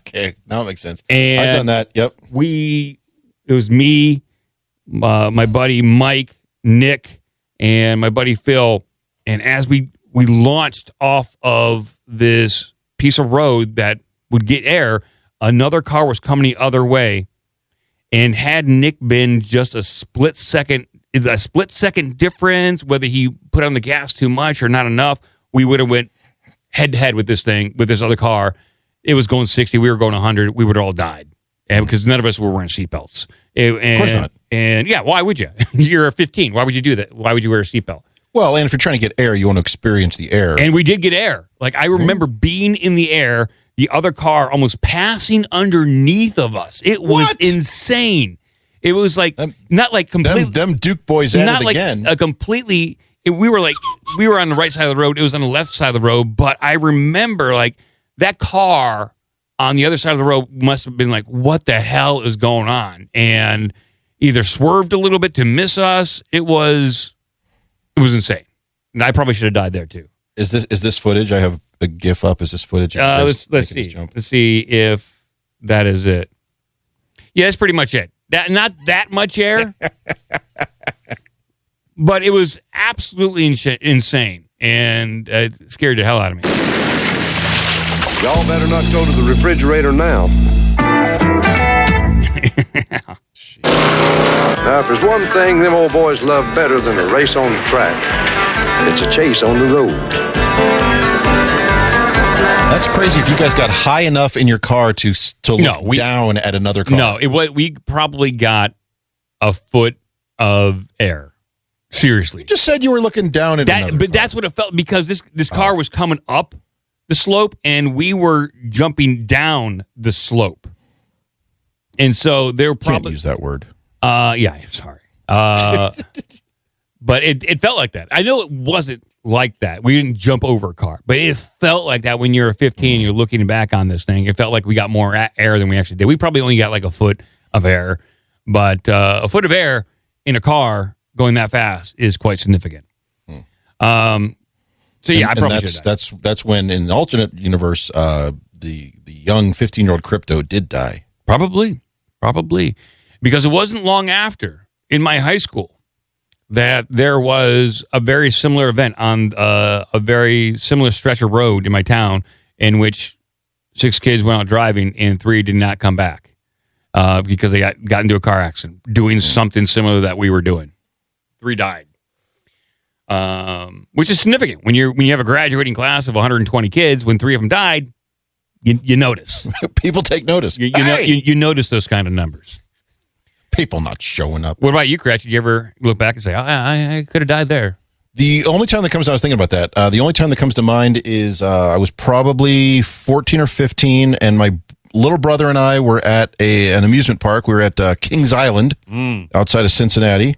Okay, now it makes sense. And I've done that. Yep. It was me, my buddy Mike, Nick, and my buddy Phil. And as we launched off of this piece of road that would get air, another car was coming the other way. And had Nick been just a split second difference, whether he put on the gas too much or not enough, we would have went head to head with this other car. It was going 60, we were going 100, we would have all died. And because none of us were wearing seatbelts. Of course not. And yeah, why would you? You're 15. Why would you do that? Why would you wear a seatbelt? Well, and if you're trying to get air, you want to experience the air. And we did get air. Like, I remember being in the air, the other car almost passing underneath of us. It was insane. It was like, not like completely. Them Duke boys at it again. We were on the right side of the road. It was on the left side of the road. But I remember, like, that car on the other side of the road must have been like, what the hell is going on? And either swerved a little bit to miss us. It was insane. And I probably should have died there too. Is this footage? I have a GIF up. Is this footage? Let's see. Let's see if that is it. Yeah, that's pretty much it. Not that much air, but it was absolutely insane, and it scared the hell out of me. Y'all better not go to the refrigerator now. Now, if there's one thing them old boys love better than a race on the track, it's a chase on the road. That's crazy. If you guys got high enough in your car to look down at another car. No, we probably got a foot of air. Seriously. You just said you were looking down at another car. That's what it felt, because this car was coming up the slope, and we were jumping down the slope. And so they're probably... Can't use that word. Yeah, sorry. But it felt like that. I know it wasn't like that. We didn't jump over a car, but it felt like that when you're 15, you're looking back on this thing. It felt like we got more air than we actually did. We probably only got like a foot of air, but a foot of air in a car going that fast is quite significant. So yeah, I probably should. That's when in the alternate universe, the young 15-year-old crypto did die. Probably. Because it wasn't long after, in my high school, that there was a very similar event on a very similar stretch of road in my town in which 6 kids went out driving and 3 did not come back because they got into a car accident doing something similar that we were doing. 3 died. Which is significant. When you have a graduating class of 120 kids, when 3 of them died, you notice. People take notice. You notice those kind of numbers. People not showing up. What about you, Cratch? Did you ever look back and say, I could have died there? The only time that comes, I was thinking about that. The only time that comes to mind is I was probably 14 or 15, and my little brother and I were at an amusement park. We were at Kings Island outside of Cincinnati,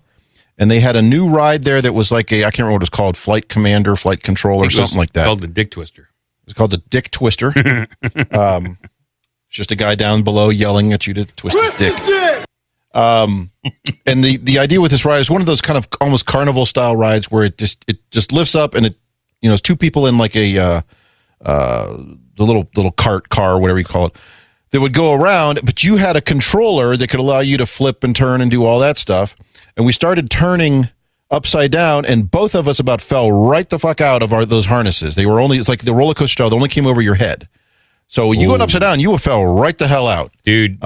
and they had a new ride there that was like I can't remember what it was called, Flight Commander, Flight Controller, something like that. Called the Dick Twister. It was called the Dick Twister. It's just a guy down below yelling at you to twist his dick. And the idea with this ride is one of those kind of almost carnival style rides where it just lifts up and it's 2 people in like the little cart car, whatever you call it, that would go around, but you had a controller that could allow you to flip and turn and do all that stuff. And we started turning upside down, and both of us about fell right the fuck out of those harnesses. It's like the roller coaster style. They only came over your head. So you went upside down, you fell right the hell out. Dude,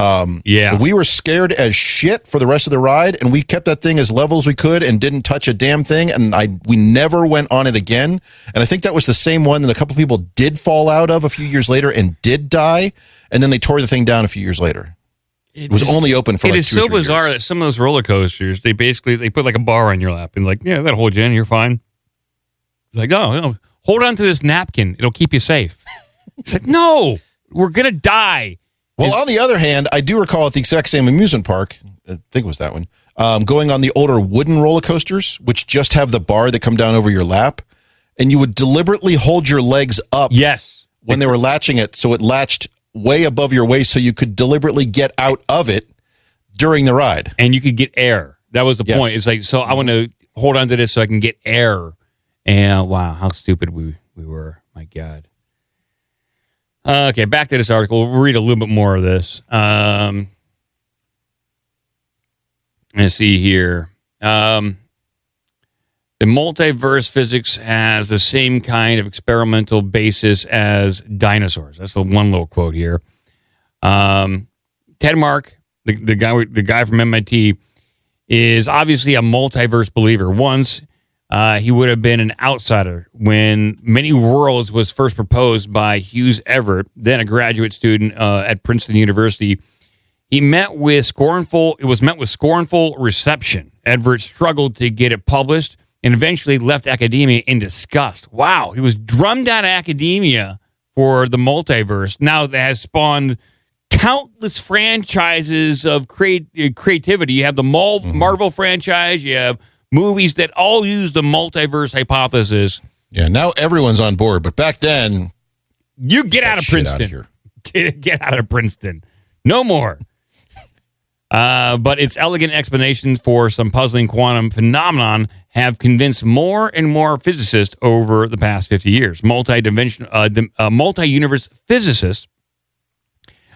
yeah. We were scared as shit for the rest of the ride, and we kept that thing as level as we could and didn't touch a damn thing, and we never went on it again. And I think that was the same one that a couple people did fall out of a few years later and did die, and then they tore the thing down a few years later. It was only open for like 2 or 3 years. It is so bizarre that some of those roller coasters, they put like a bar on your lap and like, yeah, that'll hold you in, you're fine. Like, no, hold on to this napkin, it'll keep you safe. It's like, no, we're going to die. Well, on the other hand, I do recall at the exact same amusement park, I think it was that one, going on the older wooden roller coasters, which just have the bar that come down over your lap, and you would deliberately hold your legs up when they were latching it, so it latched way above your waist so you could deliberately get out of it during the ride. And you could get air. That was the point. It's like, so I want to hold on to this so I can get air. And wow, how stupid we were. My God. Okay, back to this article. We'll read a little bit more of this. Let's see here. The multiverse physics has the same kind of experimental basis as dinosaurs. That's the one little quote here. Ted Mark, the guy from MIT, is obviously a multiverse believer. Once he would have been an outsider when Many Worlds was first proposed by Hughes Everett, then a graduate student at Princeton University. It was met with scornful reception. Everett struggled to get it published and eventually left academia in disgust. Wow, he was drummed out of academia for the multiverse. Now that has spawned countless franchises of creativity. You have the Marvel franchise, you have movies that all use the multiverse hypothesis. Yeah, now everyone's on board, but back then, you get out of Princeton. Get out of Princeton. No more. But its elegant explanations for some puzzling quantum phenomenon have convinced more and more physicists over the past 50 years. Multi-universe physicists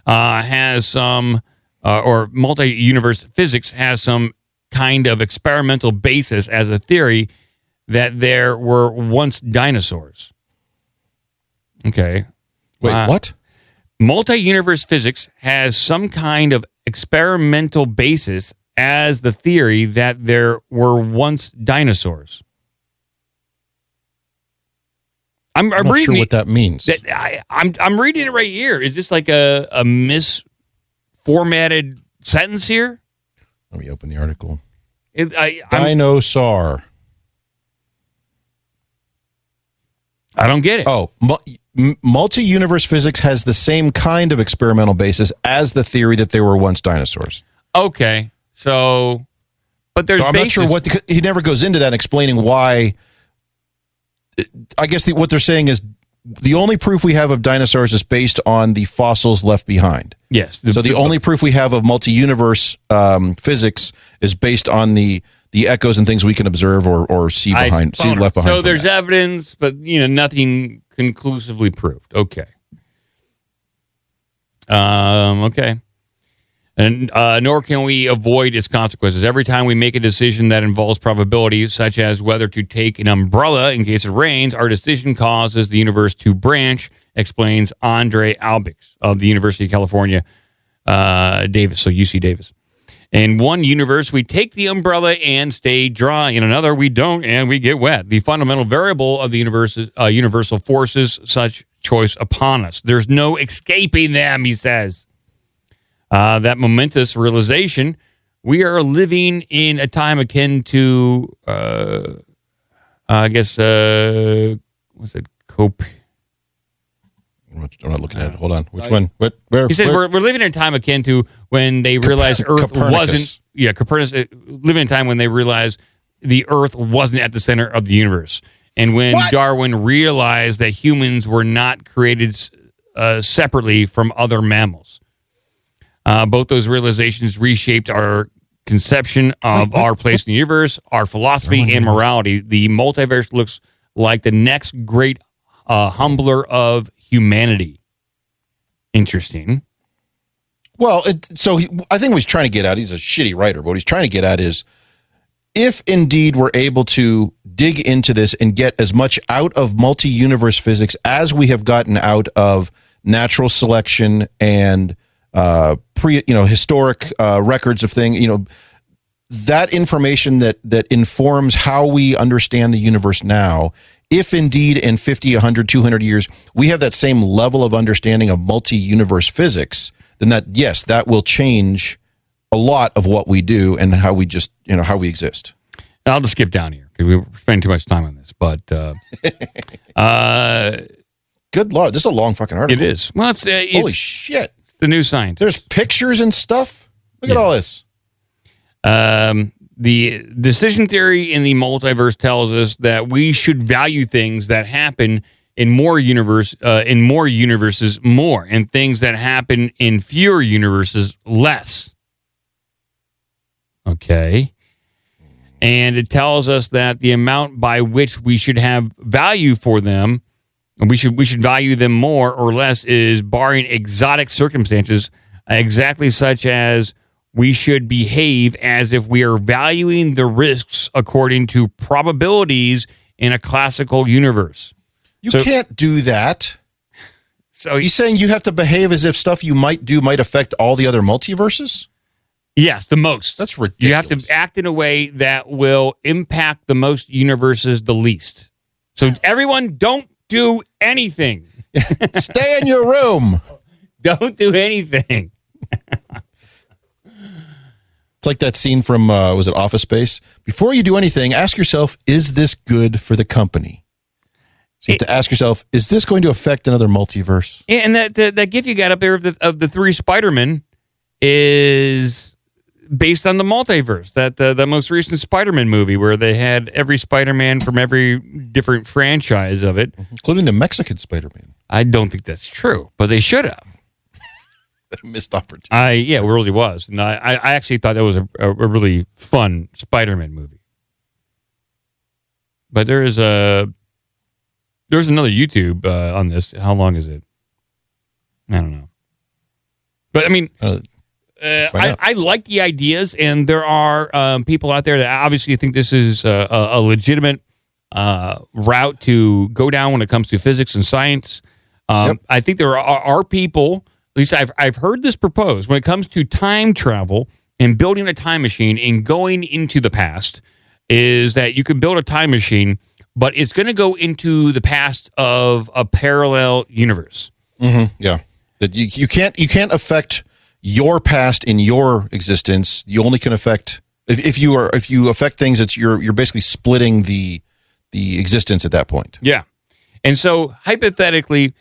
multi-universe physics has some kind of experimental basis as a theory that there were once dinosaurs. Okay. Wait, what? Multi-universe physics has some kind of experimental basis as the theory that there were once dinosaurs. I'm not reading sure what that means. I'm reading it right here. Is this like a misformatted sentence here? Let me open the article. Dinosaur. I don't get it. Oh, multi-universe physics has the same kind of experimental basis as the theory that there were once dinosaurs. Okay, so, but there's. So I'm not sure what he never goes into that and explaining why. I guess what they're saying is the only proof we have of dinosaurs is based on the fossils left behind. Yes. So the only proof we have of multi-universe physics is based on the echoes and things we can observe or see left behind. So there's evidence, but nothing conclusively proved. Okay. Okay. And nor can we avoid its consequences. Every time we make a decision that involves probability, such as whether to take an umbrella in case it rains, our decision causes the universe to branch, explains Andre Albix of the University of California, Davis, so UC Davis. In one universe, we take the umbrella and stay dry. In another, we don't and we get wet. The fundamental variable of the universe is, universal forces such choice upon us. There's no escaping them, he says. That momentous realization, we are living in a time akin to, I guess, what's it? I'm not looking at it. Hold on. Which one? What? Where? He says where? we're living in a time akin to when they realized Earth wasn't. Yeah, Copernicus living in a time when they realized the Earth wasn't at the center of the universe, and when Darwin realized that humans were not created separately from other mammals. Both those realizations reshaped our conception of our place in the universe, our philosophy, and morality. The multiverse looks like the next great humbler of humanity. Interesting. Well, I think what he's trying to get at, he's a shitty writer, but what he's trying to get at is if indeed we're able to dig into this and get as much out of multi-universe physics as we have gotten out of natural selection and historic records of things, that information that informs how we understand the universe now, if indeed in 50, 100, 200 years, we have that same level of understanding of multi-universe physics, then that will change a lot of what we do and how we just, how we exist. I'll just skip down here because we're spending too much time on this, but good Lord, this is a long fucking article. It is. Well, it's holy shit. The new science. There's pictures and stuff. Look at all this. The decision theory in the multiverse tells us that we should value things that happen in more universes more, and things that happen in fewer universes less. Okay. And it tells us that the amount by which we should have value for them, and we should value them more or less, is barring exotic circumstances, exactly such as we should behave as if we are valuing the risks according to probabilities in a classical universe. You can't do that. So he's saying you have to behave as if stuff you might do might affect all the other multiverses? Yes, the most. That's ridiculous. You have to act in a way that will impact the most universes the least. So everyone, don't do anything. Stay in your room. Don't do anything. It's like that scene from, was it Office Space? Before you do anything, ask yourself, is this good for the company? So you have to ask yourself, is this going to affect another multiverse? Yeah, and that gif you got up there of the three Spider-Men is based on the multiverse. That the most recent Spider-Man movie where they had every Spider-Man from every different franchise of it. Including the Mexican Spider-Man. I don't think that's true, but they should have. Missed opportunity. It really was. And I actually thought that was a really fun Spider-Man movie. But there's another YouTube on this. How long is it? I don't know. But I mean, I like the ideas, and there are people out there that obviously think this is a legitimate route to go down when it comes to physics and science. I think there are people. At least I've heard this proposed when it comes to time travel and building a time machine and going into the past, is that you can build a time machine, but it's going to go into the past of a parallel universe. Mm-hmm. Yeah, that you can't affect your past in your existence. You only can affect if you affect things. It's you're basically splitting the existence at that point. Yeah, and so hypothetically.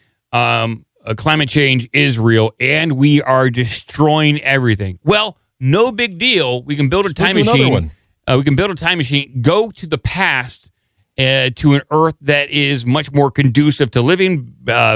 Climate change is real, and we are destroying everything. Well, no big deal. We can build a time machine. We can build a time machine, go to the past to an Earth that is much more conducive to living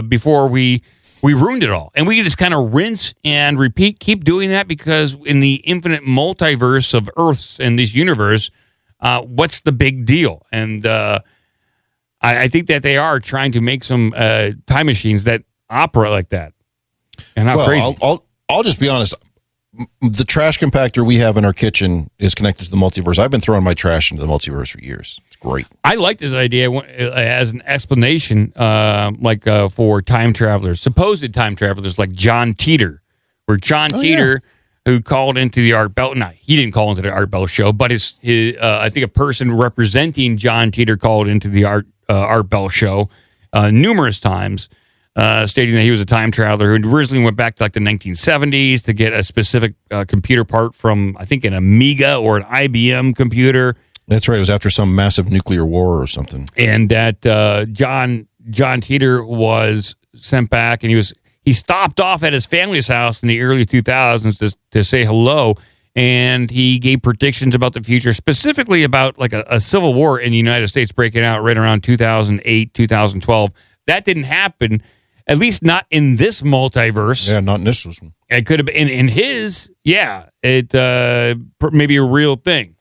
before we ruined it all. And we can just kind of rinse and repeat, keep doing that, because in the infinite multiverse of Earths in this universe, what's the big deal? And I think that they are trying to make some time machines that operate like that. And how crazy. I'll just be honest. The trash compactor we have in our kitchen is connected to the multiverse. I've been throwing my trash into the multiverse for years. It's great. I like this idea as an explanation, for time travelers, supposed time travelers like John Teeter, where John Teeter, who called into the Art Bell, he didn't call into the Art Bell show, but I think a person representing John Teeter called into the Art Bell show numerous times. Stating that he was a time traveler who originally went back to like the 1970s to get a specific computer part from, I think, an Amiga or an IBM computer. That's right. It was after some massive nuclear war or something. And that John Teeter was sent back, and he stopped off at his family's house in the early 2000s to say hello, and he gave predictions about the future, specifically about like a civil war in the United States breaking out right around 2008, 2012. That didn't happen. At least not in this multiverse. Yeah, not in this one. It could have been in his. Yeah, it may be a real thing.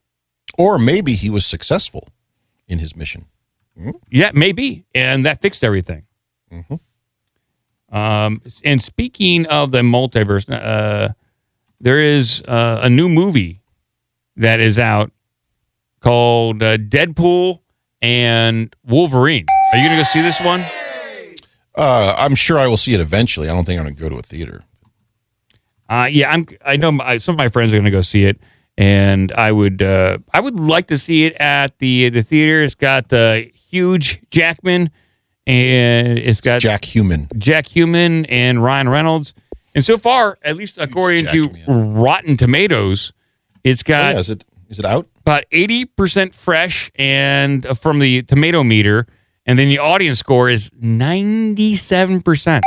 Or maybe he was successful in his mission. Mm-hmm. Yeah, maybe. And that fixed everything. Mm-hmm. And speaking of the multiverse, there is a new movie that is out called Deadpool and Wolverine. Are you going to go see this one? I'm sure I will see it eventually. I don't think I'm going to go to a theater. Yeah, I know some of my friends are going to go see it, and I would like to see it at the theater. It's got Hugh Jackman, and it's got Jack Human and Ryan Reynolds. And so far, at least according to Rotten Tomatoes, it's got is it out? About 80% fresh, and from the tomato meter. And then the audience score is 97%.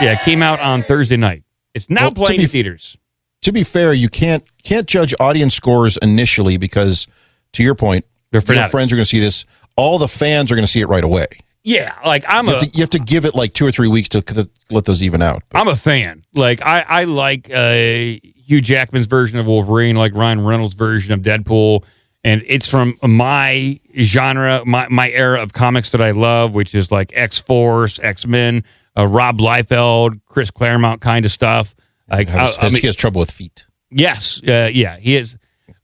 Yeah, it came out on Thursday night. It's now playing in theaters. To be fair, you can't judge audience scores initially because, to your point, your friends are going to see this. All the fans are going to see it right away. Yeah, like you have to give it like 2 or 3 weeks to let those even out. But I'm a fan. Like I like Hugh Jackman's version of Wolverine, like Ryan Reynolds' version of Deadpool. And it's from my genre, my era of comics that I love, which is like X-Force, X-Men, Rob Liefeld, Chris Claremont kind of stuff. Like, he has trouble with feet. Yes, yeah, he is.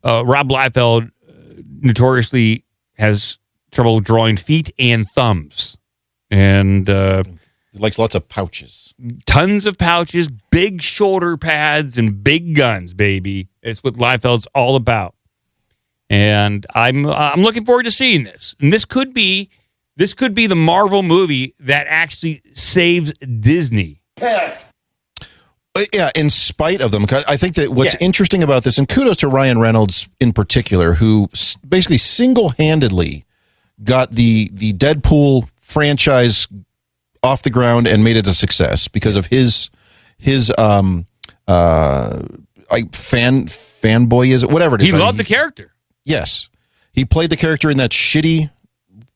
Rob Liefeld notoriously has trouble drawing feet and thumbs. And he likes lots of pouches. Tons of pouches, big shoulder pads, and big guns, baby. It's what Liefeld's all about. And I'm looking forward to seeing this. And this could be the Marvel movie that actually saves Disney. Yes. Yeah, in spite of them. I think that what's interesting about this, and kudos to Ryan Reynolds in particular, who basically single-handedly got the Deadpool franchise off the ground and made it a success because of his fanboy is it whatever it is. He loved the character. Yes. He played the character in that shitty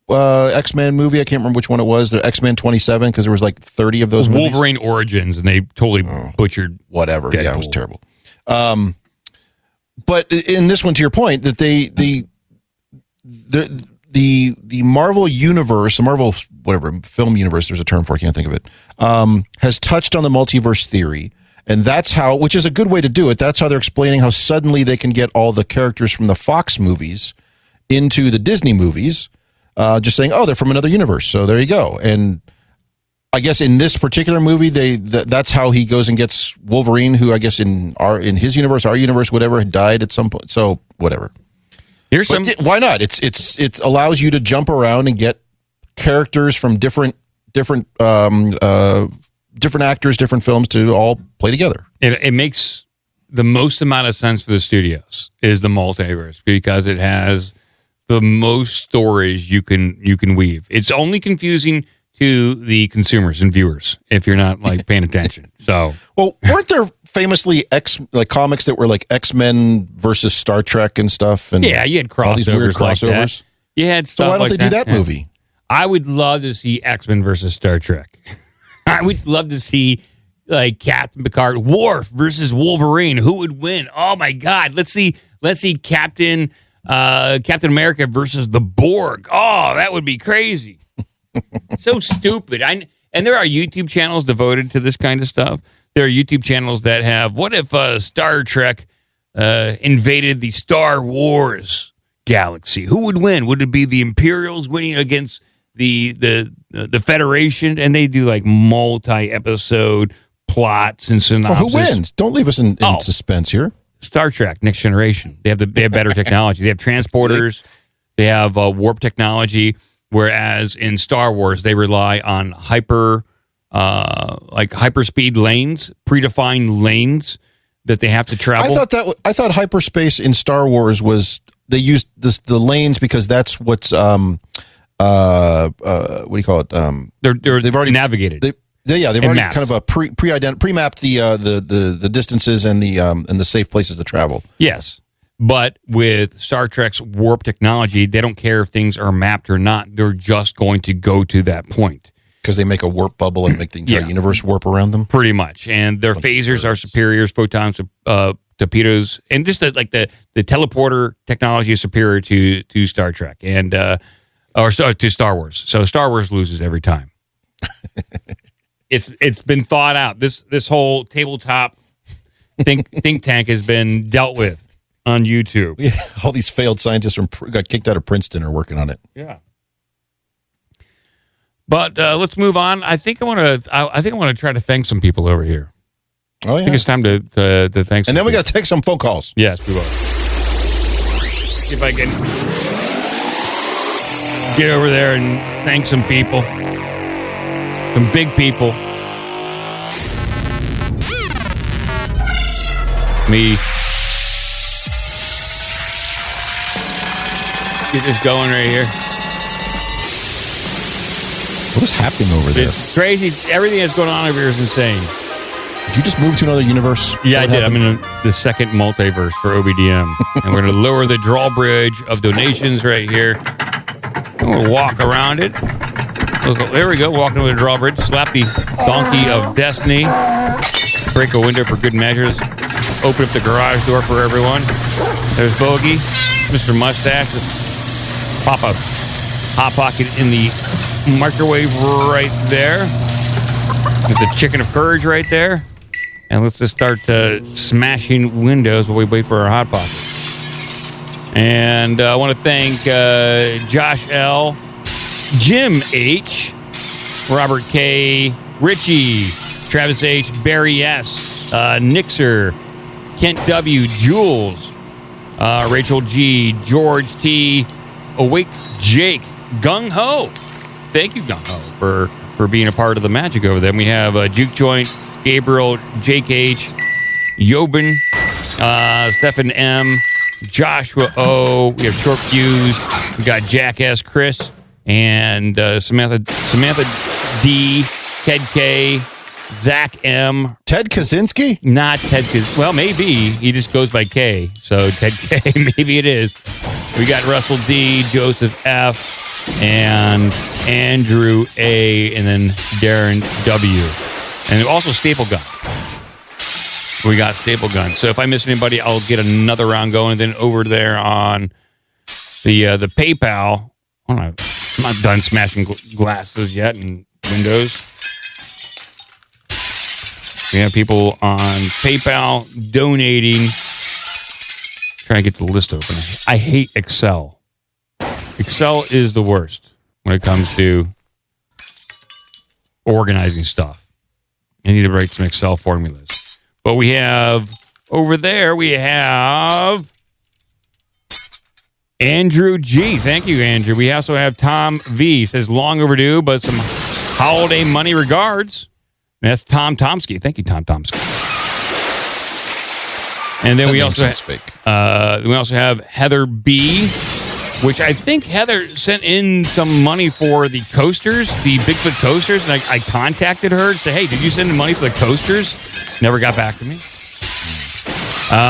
X-Men movie. I can't remember which one it was. The X-Men 27, because there was like 30 of those movies. Wolverine Origins, and they totally butchered whatever. Deadpool. Yeah, it was terrible. But in this one, to your point, that the Marvel universe, the Marvel film universe, there's a term for it, I can't think of it, has touched on the multiverse theory. And that's how, which is a good way to do it. That's how they're explaining how suddenly they can get all the characters from the Fox movies into the Disney movies, just saying, oh, they're from another universe. So there you go. And I guess in this particular movie, that's how he goes and gets Wolverine, who I guess in his universe, our universe, whatever, had died at some point. So whatever. Why not? It allows you to jump around and get characters from different actors, different films to all play together. It makes the most amount of sense for the studios is the multiverse because it has the most stories you can weave. It's only confusing to the consumers and viewers if you're not like paying attention. So, well, weren't there famously comics that were like X-Men versus Star Trek and stuff? And yeah, you had crossovers, all these weird crossovers. Like that. You had stuff. So why don't like they do that movie? I would love to see X-Men versus Star Trek. I would love to see like Captain Picard, Worf versus Wolverine. Who would win? Oh my God! Let's see Captain America versus the Borg. Oh, that would be crazy. So stupid. And And there are YouTube channels devoted to this kind of stuff. There are YouTube channels that have, what if Star Trek invaded the Star Wars galaxy? Who would win? Would it be the Imperials winning against the Federation? And they do like multi-episode plots and synopsis. Well, who wins? Don't leave us in suspense here. Star Trek, Next Generation. They have better technology. They have transporters. They have warp technology. Whereas in Star Wars, they rely on hyperspeed lanes, predefined lanes that they have to travel. I thought hyperspace in Star Wars was they used the lanes because that's what's what do you call it? They've already navigated. They've already mapped. kind of pre-mapped the distances and the safe places to travel. Yes. But with Star Trek's warp technology, they don't care if things are mapped or not. They're just going to go to that point. Because they make a warp bubble and make the entire universe warp around them? Pretty much. And their phasers are superior, photons, torpedoes, and just the teleporter technology is superior to Star Trek and or to Star Wars. So Star Wars loses every time. It's been thought out. This whole tabletop think tank has been dealt with on YouTube. Yeah, all these failed scientists got kicked out of Princeton are working on it. Yeah. But let's move on. I think I want to try to thank some people over here. Oh yeah. I think it's time to thank some And then we people. got to take some phone calls. Yes, we will. See if I can get over there and thank some people. Some big people. Me. Get this going right here. What is happening over there? It's crazy. Everything that's going on over here is insane. Did you just move to another universe? Yeah, I did. I'm in the second multiverse for OBDM. And we're going to lower the drawbridge of donations right here. And we'll walk around it. Look, there we go. Walking over the drawbridge. Slap the donkey of destiny. Break a window for good measures. Open up the garage door for everyone. There's Bogey. Mr. Mustache. Just pop a hot pocket in the microwave right there. There's a chicken of courage right there. And let's just start smashing windows while we wait for our hot pocket. And I want to thank Josh L., Jim H., Robert K., Richie, Travis H., Barry S., Nixer, Kent W., Jules, Rachel G., George T., Awake Jake, Gung Ho. Thank you, Gung Ho, for being a part of the magic over there. And we have Juke Joint, Gabriel, Jake H., Yobin, Stephen M., Joshua O. We have Short Fuse. We got Jackass Chris and Samantha D., Ted K., Zach M. Ted Kaczynski? Not Ted Kaczynski. Well, maybe. He just goes by K. So Ted K, maybe it is. We got Russell D., Joseph F., and Andrew A., and then Darren W. And also Staple Gun. We got Staple Gun. So if I miss anybody, I'll get another round going. And then over there on the PayPal, I'm not done smashing glasses yet and windows. We have people on PayPal donating. Trying to get the list open. I hate Excel. Excel is the worst when it comes to organizing stuff. I need to write some Excel formulas. But we have, over there, we have Andrew G. Thank you, Andrew. We also have Tom V. Says, long overdue, but some holiday money regards. And that's Tom Tomsky. Thank you, Tom Tomsky. And then we also have Heather B., which I think Heather sent in some money for the coasters, the Bigfoot coasters. And I contacted her and said, hey, did you send the money for the coasters? Never got back to me.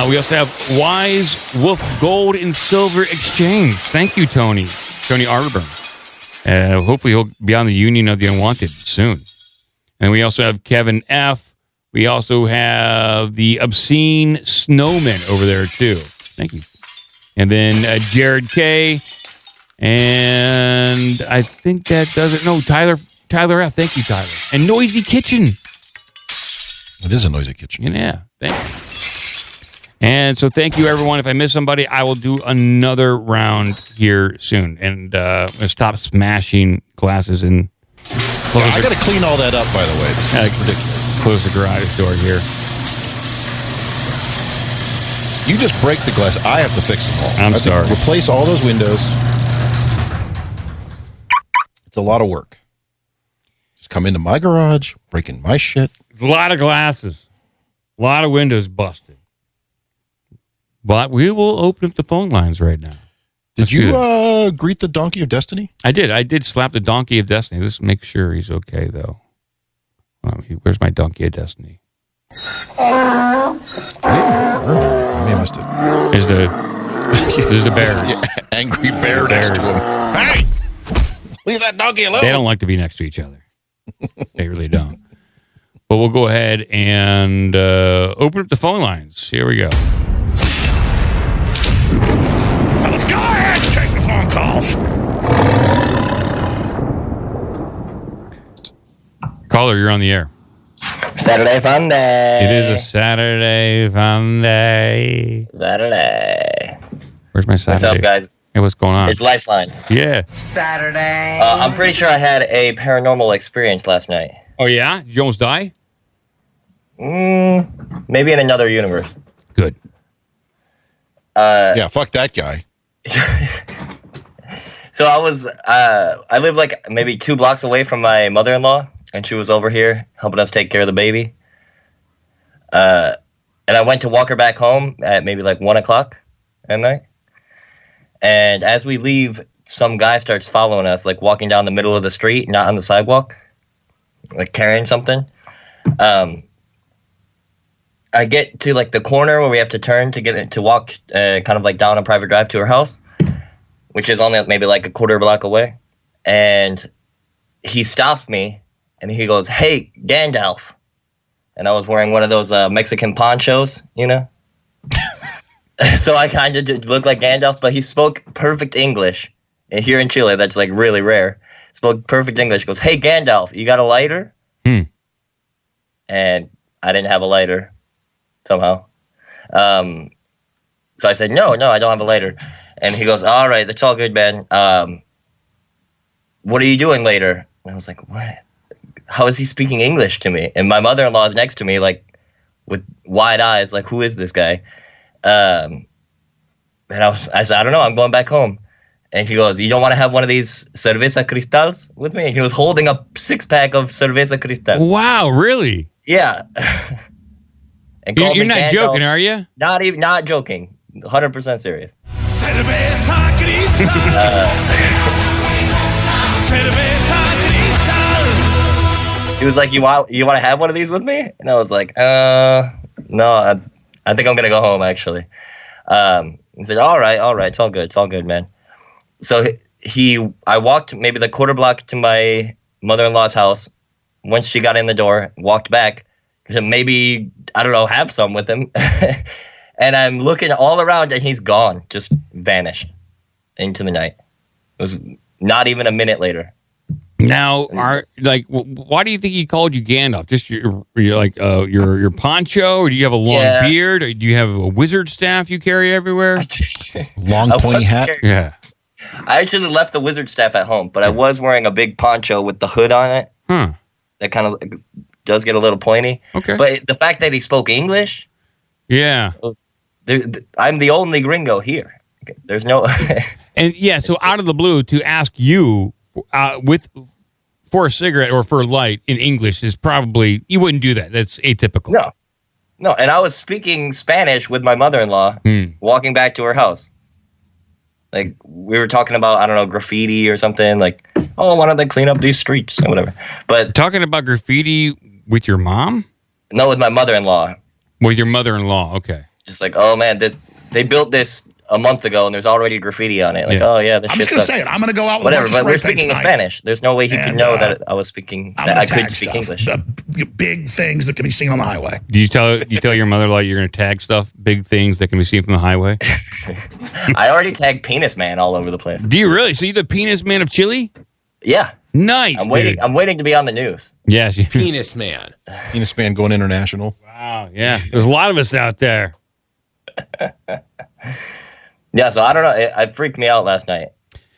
We also have Wise Wolf Gold and Silver Exchange. Thank you, Tony Arburn. Hopefully he'll be on the Union of the Unwanted soon. And we also have Kevin F. We also have the Obscene Snowman over there, too. Thank you. And then Jared K. And I think that does it. No, Tyler Tyler F. Thank you, Tyler. And Noisy Kitchen. It is a noisy kitchen. Yeah, thank you. And so thank you, everyone. If I miss somebody, I will do another round here soon. And stop smashing glasses and close. I got to clean all that up, by the way. This is ridiculous. Close the garage door here. You just break the glass. I have to fix them all. I'm sorry. Replace all those windows. It's a lot of work. Just come into my garage, breaking my shit. A lot of glasses. A lot of windows busted. But we will open up the phone lines right now. Did you greet the Donkey of Destiny? I did. I did slap the Donkey of Destiny. Let's make sure he's okay, though. Where's my Donkey of Destiny? I may have missed it. There's the bear. Yeah, angry bear next to him. Hey! Leave that donkey alone. They don't like to be next to each other. They really don't. But we'll go ahead and open up the phone lines. Here we go. Go ahead and take the phone calls. Caller, you're on the air. Saturday Fun Day. It is a Saturday Fun Day. Saturday. Where's my Saturday? What's up, guys? Hey, what's going on? It's Lifeline. Yeah. Saturday. I'm pretty sure I had a paranormal experience last night. Oh, yeah? Did you almost die? Maybe in another universe. Good. Yeah, fuck that guy. So I live like maybe 2 blocks away from my mother-in-law, and she was over here helping us take care of the baby. And I went to walk her back home at maybe like 1 o'clock at night. And as we leave, some guy starts following us, like walking down the middle of the street, not on the sidewalk, like carrying something. I get to like the corner where we have to turn to walk kind of like down a private drive to her house, which is only maybe like a quarter block away. And he stops me and he goes, "Hey, Gandalf." And I was wearing one of those Mexican ponchos, you know? So I kind of did look like Gandalf, but he spoke perfect English. And here in Chile, that's like really rare. Spoke perfect English. Goes, "Hey, Gandalf, you got a lighter?" And I didn't have a lighter somehow. So I said, no, I don't have a lighter. And he goes, "All right, that's all good, man. What are you doing later?" And I was like, what? How is he speaking English to me? And my mother-in-law is next to me, like, with wide eyes, like, who is this guy? And I said, "I don't know, I'm going back home." And he goes, "You don't want to have one of these cerveza cristals with me?" And he was holding a 6-pack of cerveza cristal. Wow, really? Yeah. And you're not joking, are you? Not joking. 100% serious. Cerveza cristal. Cerveza cristal. He was like, you want to have one of these with me?" And I was like, no, I think I'm going to go home, actually. He said, all right, it's all good, man. So I walked maybe the quarter block to my mother-in-law's house. Once she got in the door, walked back to maybe, I don't know, have some with him. And I'm looking all around and he's gone, just vanished into the night. It was not even a minute later. Now, why do you think he called you Gandalf? Just your poncho, or do you have a long beard, or do you have a wizard staff you carry everywhere? Long pointy hat. Yeah. I actually left the wizard staff at home, but I was wearing a big poncho with the hood on it. Huh. That kind of does get a little pointy. Okay. But the fact that he spoke English. Yeah. I'm the only gringo here. There's no. And yeah, so out of the blue to ask you for a cigarette or for a light in English is probably, you wouldn't do that. That's atypical. No. And I was speaking Spanish with my mother-in-law walking back to her house. Like, we were talking about, I don't know, graffiti or something. Like, oh, why don't they clean up these streets or whatever. But talking about graffiti with your mom? No, with my mother-in-law. With your mother-in-law, okay. Just like, oh, man, they built this a month ago and there's already graffiti on it. Like, oh, yeah, this I'm shit just going to sucks. say it. I'm going to go out with whatever, a bunch but of we're spray paint speaking in tonight. Spanish. There's no way he could know that I was speaking, that I could speak English. The big things that can be seen on the highway. Do you tell your mother like you're going to tag stuff, big things that can be seen from the highway? I already tagged Penis Man all over the place. Do you really? So you're the Penis Man of Chile? Yeah. Nice, I'm waiting to be on the news. Yes. Penis man. Penis man going international. Wow, yeah. There's a lot of us out there. Yeah, so I don't know. It freaked me out last night.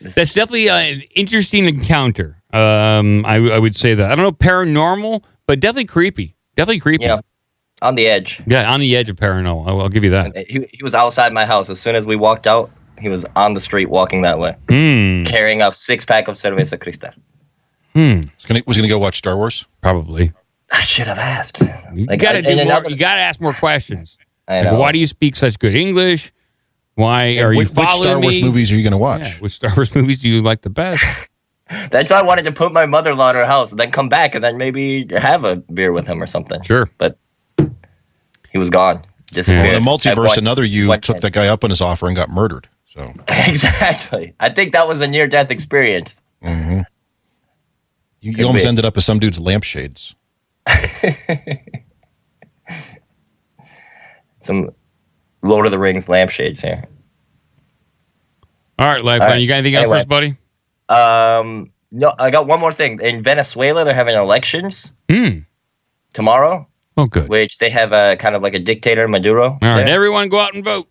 That's definitely an interesting encounter. I would say that. I don't know, paranormal, but definitely creepy. Definitely creepy. Yeah, on the edge. Yeah, on the edge of paranormal. I'll give you that. He was outside my house. As soon as we walked out, he was on the street walking that way, carrying a 6-pack of cerveza cristal. Was he gonna go watch Star Wars? Probably. I should have asked. You got to ask more questions. I know. Why do you speak such good English? Why are you following Which Star Wars movies are you going to watch? Yeah, which Star Wars movies do you like the best? That's why I wanted to put my mother-in-law in her house and then come back and then maybe have a beer with him or something. Sure. But he was gone. Disappeared. Well, in the multiverse, another you took that guy up on his offer and got murdered. So Exactly. I think that was a near-death experience. Mm-hmm. You almost ended up as some dude's lampshades. Some Lord of the Rings lampshades here. All right, Lifeline. Right. You got anything else for us, buddy? No, I got one more thing. In Venezuela, they're having elections tomorrow. Oh, good. Which they have a kind of like a dictator, Maduro. All right, everyone go out and vote.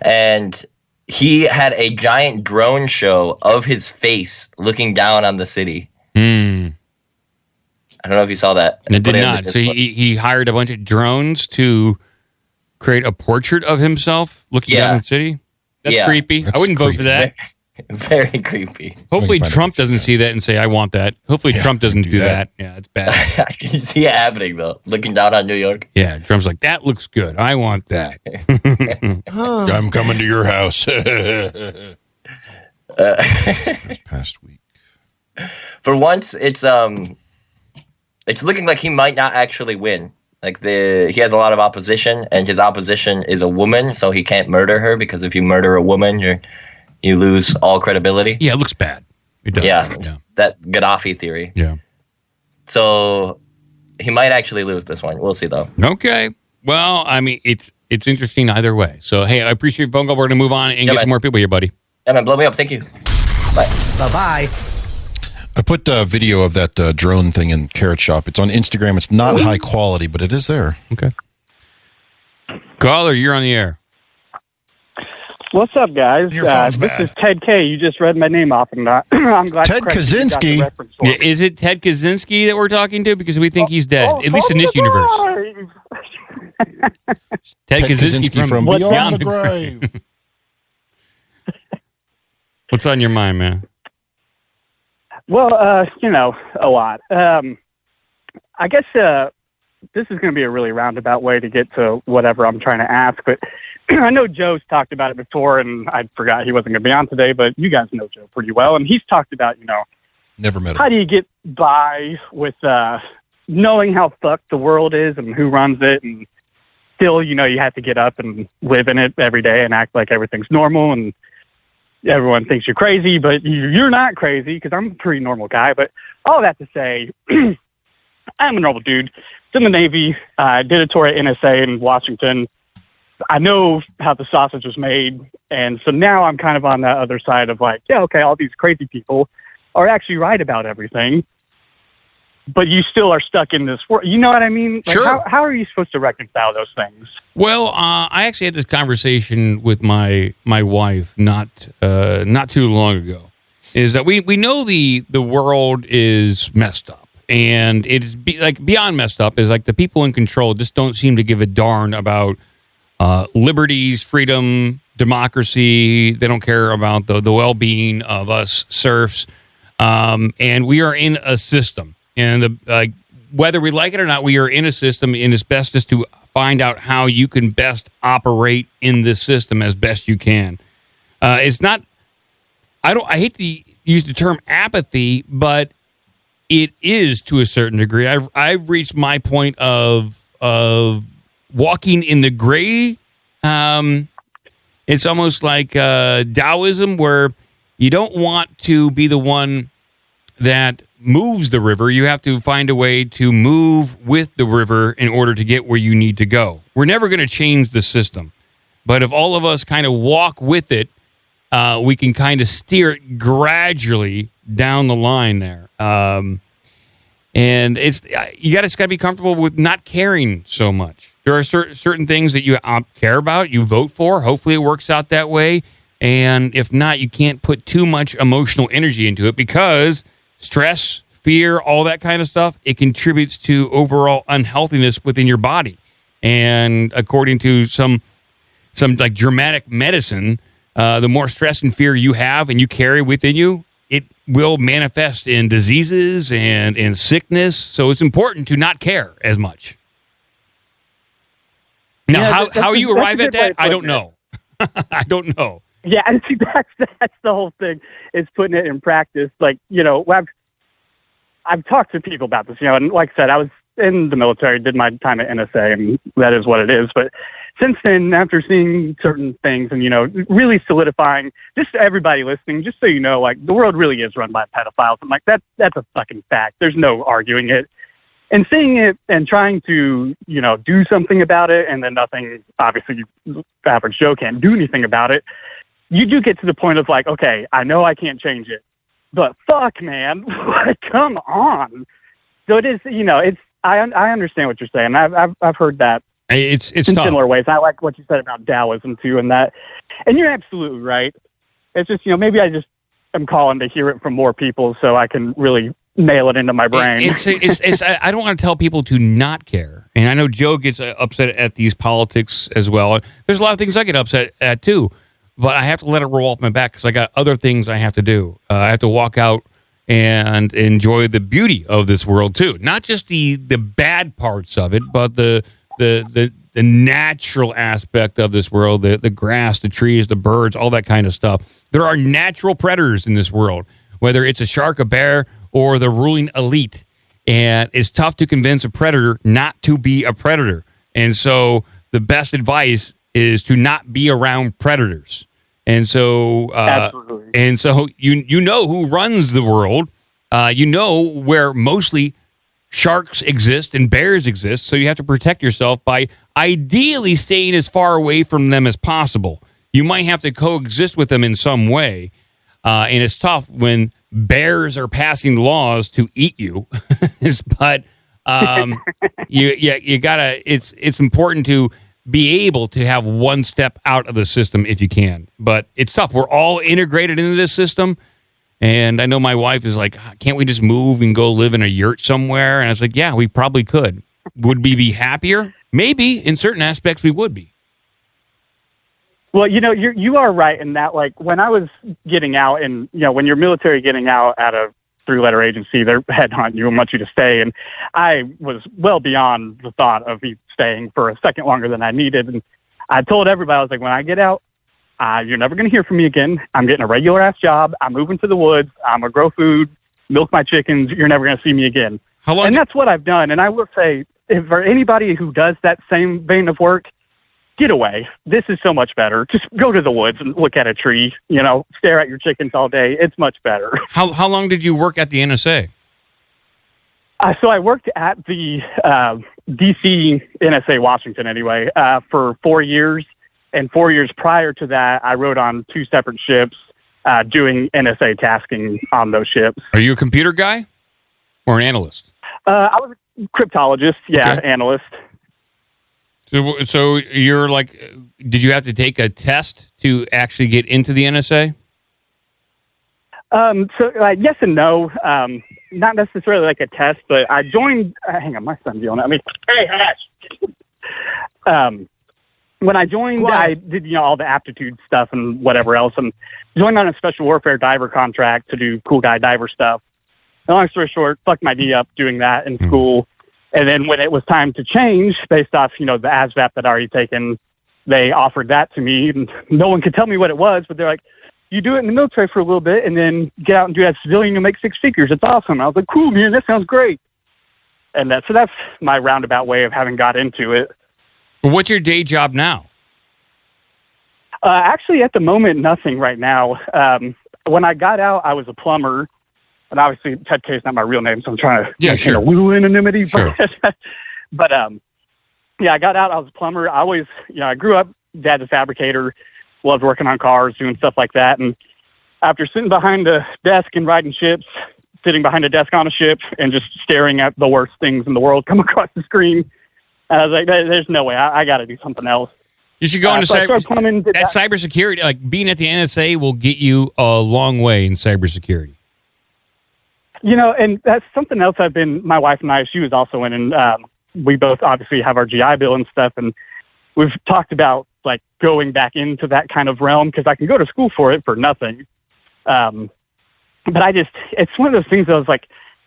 And he had a giant drone show of his face looking down on the city. I don't know if you saw that. And it did not. So he hired a bunch of drones to create a portrait of himself looking down the city? That's creepy. I wouldn't vote for that. Very creepy. Hopefully Trump doesn't see that and say, I want that. Hopefully Trump doesn't do that. Yeah, it's bad. I can see it happening, though. Looking down on New York. Yeah, Trump's like, that looks good. I want that. I'm coming to your house. Past week. For once, it's looking like he might not actually win. Like he has a lot of opposition, and his opposition is a woman, so he can't murder her because if you murder a woman, you lose all credibility. Yeah, it looks bad. It does. Yeah, that Gaddafi theory. Yeah. So he might actually lose this one. We'll see, though. Okay. Well, I mean, it's interesting either way. So, hey, I appreciate your phone call. We're going to move on and get some more people here, buddy. Yeah, man, blow me up. Thank you. Bye. Bye-bye. I put a video of that drone thing in Carrot Shop. It's on Instagram. It's not high quality, but it is there. Okay. Caller, you're on the air. What's up, guys? This is Ted K. You just read my name off, and I'm glad. Ted Kaczynski. Yeah, is it Ted Kaczynski that we're talking to? Because we think he's dead, at least in this universe. Ted Kaczynski from Beyond the Grave. What's on your mind, man? Well, a lot. I guess this is going to be a really roundabout way to get to whatever I'm trying to ask, but I know Joe's talked about it before, and I forgot he wasn't going to be on today, but you guys know Joe pretty well, and he's talked about, never met him. How do you get by with knowing how fucked the world is and who runs it, and still, you have to get up and live in it every day and act like everything's normal, and everyone thinks you're crazy, but you're not crazy, because I'm a pretty normal guy, but all that to say, I'm a normal dude. It's in the Navy. I did a tour at NSA in Washington. I know how the sausage was made, and so now I'm kind of on that other side of like, yeah, okay, all these crazy people are actually right about everything, but you still are stuck in this world. You know what I mean? Like, sure. How are you supposed to reconcile those things? Well, I actually had this conversation with my wife not too long ago. Is that we know the world is messed up, and it's beyond messed up. Is like the people in control just don't seem to give a darn about liberties, freedom, democracy. They don't care about the well-being of us serfs, and we are in a system. And whether we like it or not, we are in a system, and it's best just to find out how you can best operate in this system as best you can. It's not. I hate to use the term apathy, but it is to a certain degree. I've reached my point of walking in the gray. It's almost like Taoism, where you don't want to be the one that moves the river. You have to find a way to move with the river in order to get where you need to go. We're never going to change the system, but if all of us kind of walk with it, we can kind of steer it gradually down the line there. And you got to be comfortable with not caring so much. There are certain things that you care about, you vote for. Hopefully it works out that way. And if not, you can't put too much emotional energy into it because stress, fear, all that kind of stuff, it contributes to overall unhealthiness within your body. And according to some like Germanic medicine, the more stress and fear you have and you carry within you, it will manifest in diseases and in sickness. So it's important to not care as much. Now, how you arrive at that, I don't know. I don't know. Yeah, and see, that's the whole thing, is putting it in practice. Like, you know, I've talked to people about this, you know, and like I said, I was in the military, did my time at NSA, and that is what it is. But since then, after seeing certain things and, you know, really solidifying, just everybody listening, just so you know, like, the world really is run by pedophiles. I'm like, that's a fucking fact. There's no arguing it. And seeing it and trying to, you know, do something about it, and then nothing, obviously, the average Joe can't do anything about it. You do get to the point of like, okay, I know I can't change it, but fuck, man, come on. So it is, you know, I understand what you're saying. I've heard that. It's in tough. Similar ways. I like what you said about Taoism too, and you're absolutely right. It's just, you know, maybe I just am calling to hear it from more people so I can really nail it into my brain. I don't want to tell people to not care. And I know Joe gets upset at these politics as well. There's a lot of things I get upset at too, but I have to let it roll off my back because I got other things I have to do. I have to walk out and enjoy the beauty of this world too. Not just the bad parts of it, but the natural aspect of this world, the grass, the trees, the birds, all that kind of stuff. There are natural predators in this world, whether it's a shark, a bear, or the ruling elite. And it's tough to convince a predator not to be a predator. And so the best advice is to not be around predators. And so, you know who runs the world. You know where mostly sharks exist and bears exist. So you have to protect yourself by ideally staying as far away from them as possible. You might have to coexist with them in some way. And it's tough when bears are passing laws to eat you. But you gotta. It's important to be able to have one step out of the system if you can. But it's tough. We're all integrated into this system. And I know my wife is like, can't we just move and go live in a yurt somewhere? And I was like, yeah, we probably could. Would we be happier? Maybe. In certain aspects, we would be. Well, you know, you are right in that, like, when I was getting out, and, you know, when you're military getting out at a 3-letter agency, they're headhunting you and want you to stay. And I was well beyond the thought of me staying for a second longer than I needed. And I told everybody, I was like, when I get out, you're never going to hear from me again. I'm getting a regular-ass job. I'm moving to the woods. I'm going to grow food, milk my chickens. You're never going to see me again. How long? And that's what I've done. And I will say, if for anybody who does that same vein of work, get away. This is so much better. Just go to the woods and look at a tree, you know, stare at your chickens all day. It's much better. How long did you work at the NSA? So I worked at the D.C. NSA Washington anyway for 4 years. And 4 years prior to that, I rode on 2 separate ships doing NSA tasking on those ships. Are you a computer guy or an analyst? I was a cryptologist, analyst. So you're like, did you have to take a test to actually get into the NSA? Yes and no. Not necessarily like a test, but I joined. Hang on, my son's yelling at me. Hey, hush. When I joined, I did, you know, all the aptitude stuff and whatever else, and joined on a special warfare diver contract to do cool guy diver stuff. And long story short, fucked my knee up doing that in school. And then when it was time to change, based off, you know, the ASVAB that I'd already taken, they offered that to me. And no one could tell me what it was, but they're like, you do it in the military for a little bit and then get out and do that civilian, you'll make 6 figures. It's awesome. I was like, cool, man, that sounds great. And so that's my roundabout way of having got into it. What's your day job now? Actually, at the moment, nothing right now. When I got out, I was a plumber. And obviously, Ted K is not my real name, so I'm trying to maintain a little anonymity. Sure. But I got out. I was a plumber. I always, you know, I grew up, dad's a fabricator, loved working on cars, doing stuff like that. And after sitting behind a desk and writing ships, sitting behind a desk on a ship and just staring at the worst things in the world come across the screen. I was like, there's no way. I got to do something else. You should go into cybersecurity. Like being at the NSA will get you a long way in cybersecurity. You know, and that's something else my wife and I, she was also in, and we both obviously have our GI Bill and stuff, and we've talked about like going back into that kind of realm because I can go to school for it for nothing. But it's one of those things that I was like,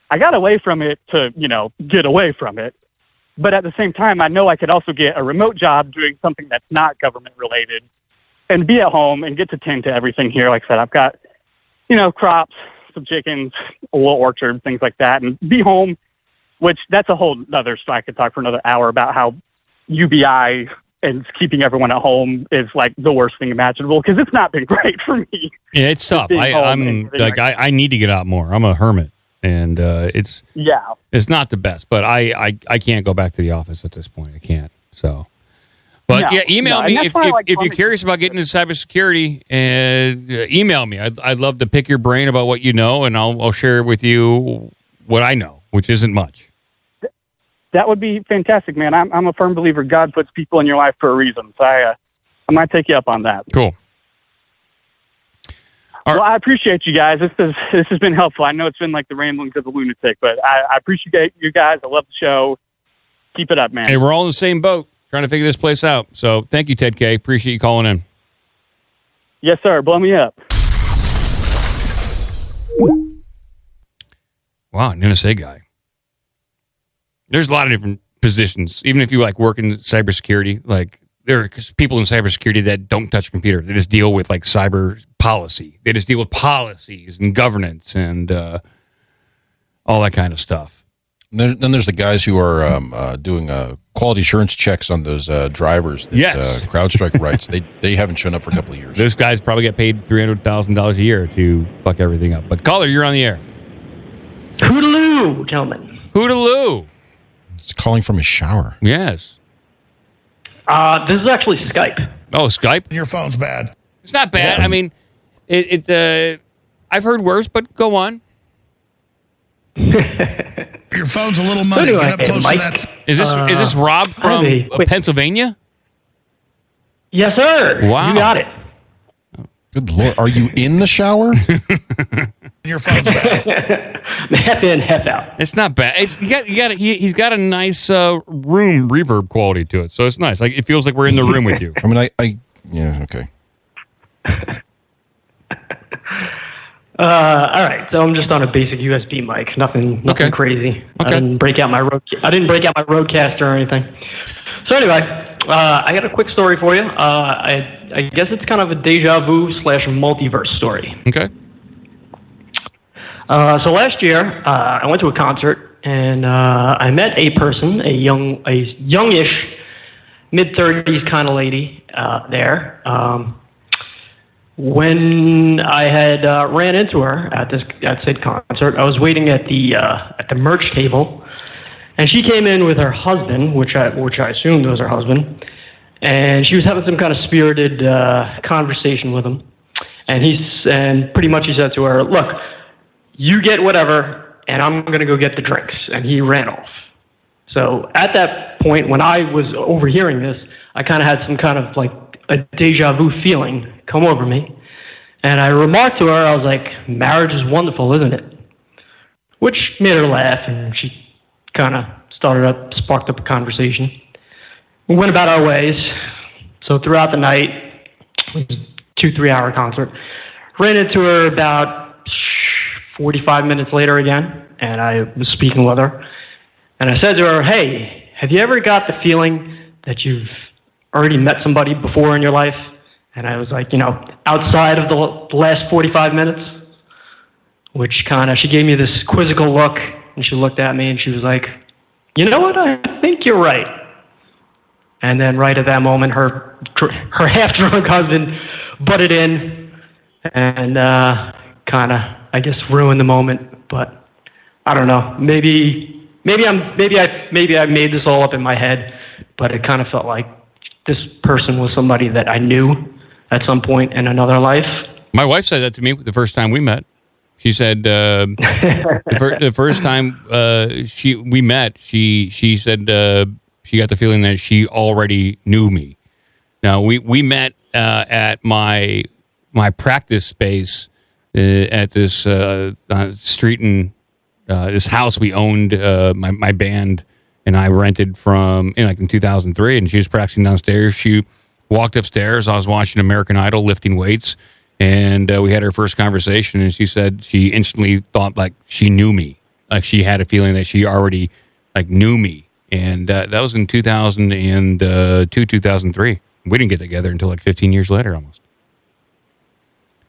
I got away from it to, get away from it. But at the same time, I know I could also get a remote job doing something that's not government related and be at home and get to tend to everything here. Like I said, I've got, crops, some chickens, a little orchard, things like that, and be home, which that's a whole other story. I could talk for another hour about how UBI and keeping everyone at home is like the worst thing imaginable because it's not been great for me. Yeah, it's tough. I need to get out more. I'm a hermit, and it's not the best. But I can't go back to the office at this point. I can't. So, but email me if you're curious about getting into cybersecurity, and email me. I'd love to pick your brain about what you know, and I'll share with you what I know, which isn't much. That would be fantastic, man. I'm a firm believer God puts people in your life for a reason. So I might take you up on that. Cool. Well, I appreciate you guys. This has been helpful. I know it's been like the ramblings of a lunatic, but I appreciate you guys. I love the show. Keep it up, man. Hey, we're all in the same boat trying to figure this place out. So thank you, Ted K. Appreciate you calling in. Yes, sir. Blow me up. Wow, an NSA guy. There's a lot of different positions. Even if you work in cybersecurity, there are people in cybersecurity that don't touch a computer. They just deal with cyber policy. They just deal with policies and governance and all that kind of stuff. Then there's the guys who are doing quality assurance checks on those drivers that CrowdStrike writes. They haven't shown up for a couple of years. Those guys probably get paid $300,000 a year to fuck everything up. But caller, you're on the air. Hootaloo, gentlemen. Hootaloo. It's calling from his shower. Yes. This is actually Skype. Oh, Skype? Your phone's bad. It's not bad. Yeah. I mean, it's I've heard worse, but go on. Your phone's a little muddy. Get up close to that. Is this Rob from Pennsylvania? Yes, sir. Wow. You got it. Good Lord. Are you in the shower? Your phone's bad. Half in, half out. It's not bad. He's got a nice room reverb quality to it, so it's nice. It feels like we're in the room with you. I mean, yeah, okay. All right, so I'm just on a basic USB mic. Nothing crazy. Okay. I didn't break out my Rodecaster or anything. So anyway, I got a quick story for you. I guess it's kind of a deja vu / multiverse story. Okay. So last year, I went to a concert and I met a person, a youngish, mid-30s kind of lady there. When I had ran into her at said concert, I was waiting at the merch table, and she came in with her husband, which I assumed was her husband, and she was having some kind of spirited conversation with him, and pretty much he said to her, "Look, you get whatever, and I'm going to go get the drinks," and he ran off. So at that point, when I was overhearing this, I kind of had some kind of a deja vu feeling come over me. And I remarked to her, I was like, "Marriage is wonderful, isn't it?" Which made her laugh, and she kind of sparked up a conversation. We went about our ways. So throughout the night, it was a 2-3 hour concert. Ran into her about 45 minutes later again, and I was speaking with her. And I said to her, "Hey, have you ever got the feeling that you've already met somebody before in your life?" And I was like, outside of the last 45 minutes, which she gave me this quizzical look, and she looked at me and she was like, "You know what? I think you're right." And then right at that moment, her half-drunk husband butted in and I guess ruined the moment. But I don't know. Maybe I made this all up in my head, but it kind of felt like this person was somebody that I knew at some point in another life. My wife said that to me the first time we met. She said the first time we met, she said she got the feeling that she already knew me. Now we met at my practice space at this street in this house we owned. My band and I rented from in 2003, and she was practicing downstairs. She walked upstairs. I was watching American Idol, lifting weights. And we had our first conversation, and she said she instantly thought like she knew me, like she had a feeling that she already like knew me. And that was in 2002, 2003. We didn't get together until like 15 years later, almost.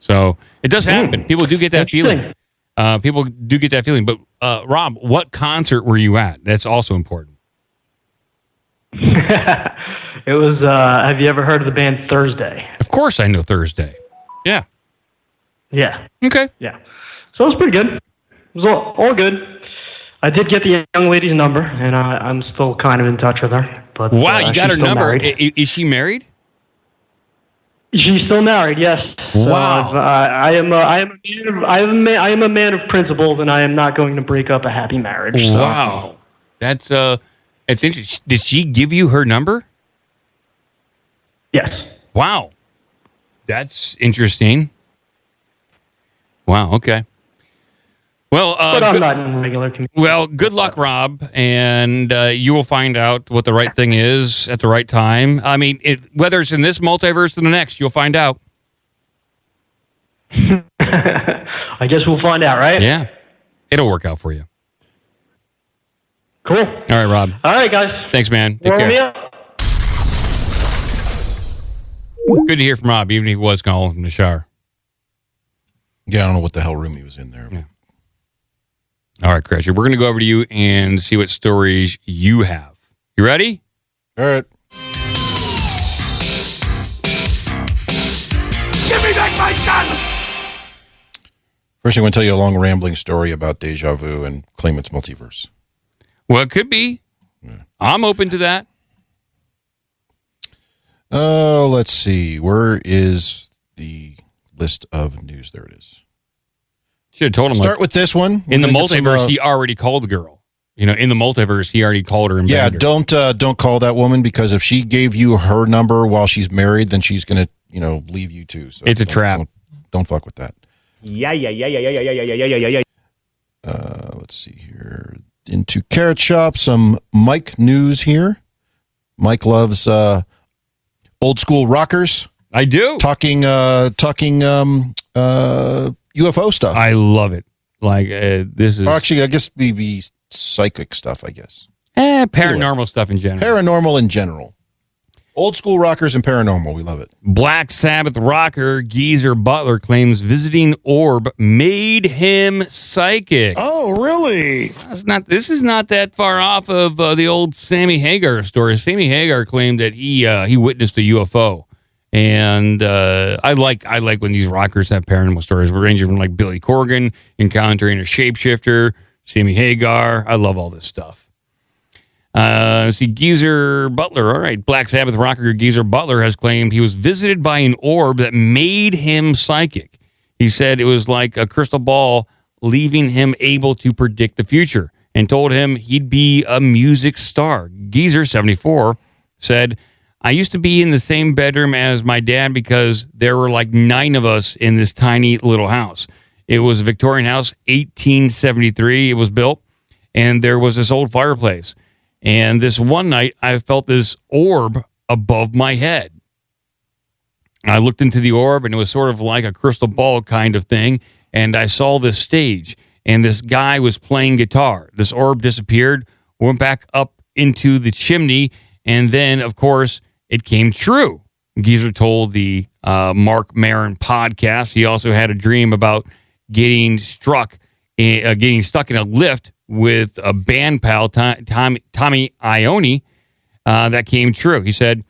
So it does happen. People do get that feeling. People do get that feeling. But Rob, what concert were you at? That's also important. It was. Have you ever heard of the band Thursday? Of course, I know Thursday. Yeah. Yeah. Okay. Yeah. So it was pretty good. It was all good. I did get the young lady's number, and I'm still kind of in touch with her. But wow, you got her number. Is she married? She's still married. Yes. Wow. So I am a man of principles, and I am not going to break up a happy marriage. So. Wow. That's interesting. Did she give you her number? Yes. Wow. That's interesting. Wow. Okay. Well, but I'm not in regular communication. Well, good luck, Rob, and you will find out what the right thing is at the right time. I mean, whether it's in this multiverse or the next, you'll find out. I guess we'll find out, right? Yeah. It'll work out for you. Cool. All right, Rob. All right, guys. Thanks, man. Take care. Good to hear from Rob, even if he was calling from the shower. Yeah, I don't know what the hell room he was in there. Yeah. All right, Crasher, we're going to go over to you and see what stories you have. You ready? All right. Give me back my gun! First, I'm going to tell you a long rambling story about deja vu and claim it's multiverse. Well, it could be. Yeah. I'm open to that. Oh, let's see. Where is the list of news? There it is. Should have told him. Start with this one. In the multiverse, he already called the girl. In the multiverse, he already called her. Yeah, don't call that woman, because if she gave you her number while she's married, then she's going to, leave you too. So it's a trap. Don't fuck with that. Yeah. Let's see here. Into Carrot Shop, some Mike news here. Mike loves old school rockers. I do. Talking UFO stuff. I love it. Like this is actually, I guess maybe psychic stuff. I guess paranormal stuff in general. Paranormal in general. Old school rockers and paranormal. We love it. Black Sabbath rocker Geezer Butler claims visiting orb made him psychic. Oh, really? This is not that far off of the old Sammy Hagar story. Sammy Hagar claimed that he witnessed a UFO. And I like when these rockers have paranormal stories. We're ranging from like Billy Corgan encountering a shapeshifter, Sammy Hagar. I love all this stuff. See, Geezer Butler. All right, Black Sabbath rocker Geezer Butler has claimed he was visited by an orb that made him psychic. He said it was like a crystal ball, leaving him able to predict the future, and told him he'd be a music star. Geezer, 74, said, I used to be in the same bedroom as my dad because there were like 9 of us in this tiny little house. It was a Victorian house, 1873 it was built, and there was this old fireplace. And this one night, I felt this orb above my head. I looked into the orb, and it was sort of like a crystal ball kind of thing, and I saw this stage, and this guy was playing guitar. This orb disappeared, went back up into the chimney, and then, of course, it came true. Geezer told the Mark Maron podcast he also had a dream about getting stuck in a lift with a band pal, Tommy Iommi, that came true. He said,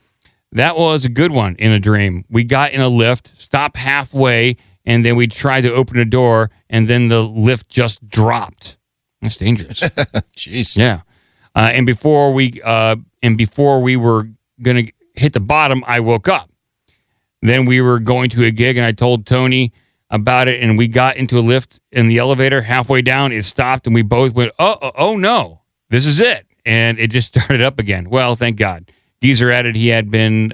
that was a good one in a dream. We got in a lift, stopped halfway, and then we tried to open a door, and then the lift just dropped. That's dangerous. Jeez. Yeah. And before we were going to hit the bottom, I woke up. Then we were going to a gig, and I told Tony about it, and we got into a lift in the elevator. Halfway down, it stopped, and we both went, oh no, this is it. And it just started up again. Well, thank God. Geezer added he had been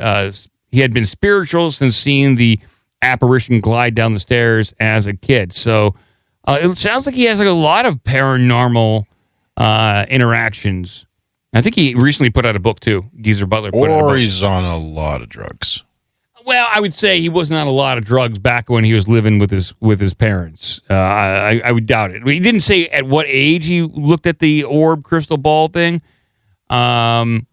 spiritual since seeing the apparition glide down the stairs as a kid. So it sounds like he has like a lot of paranormal interactions. I think he recently put out a book too. Geezer Butler put out a book. Or he's on a lot of drugs. Well, I would say he wasn't on a lot of drugs back when he was living with his parents. I would doubt it. He didn't say at what age he looked at the orb crystal ball thing. But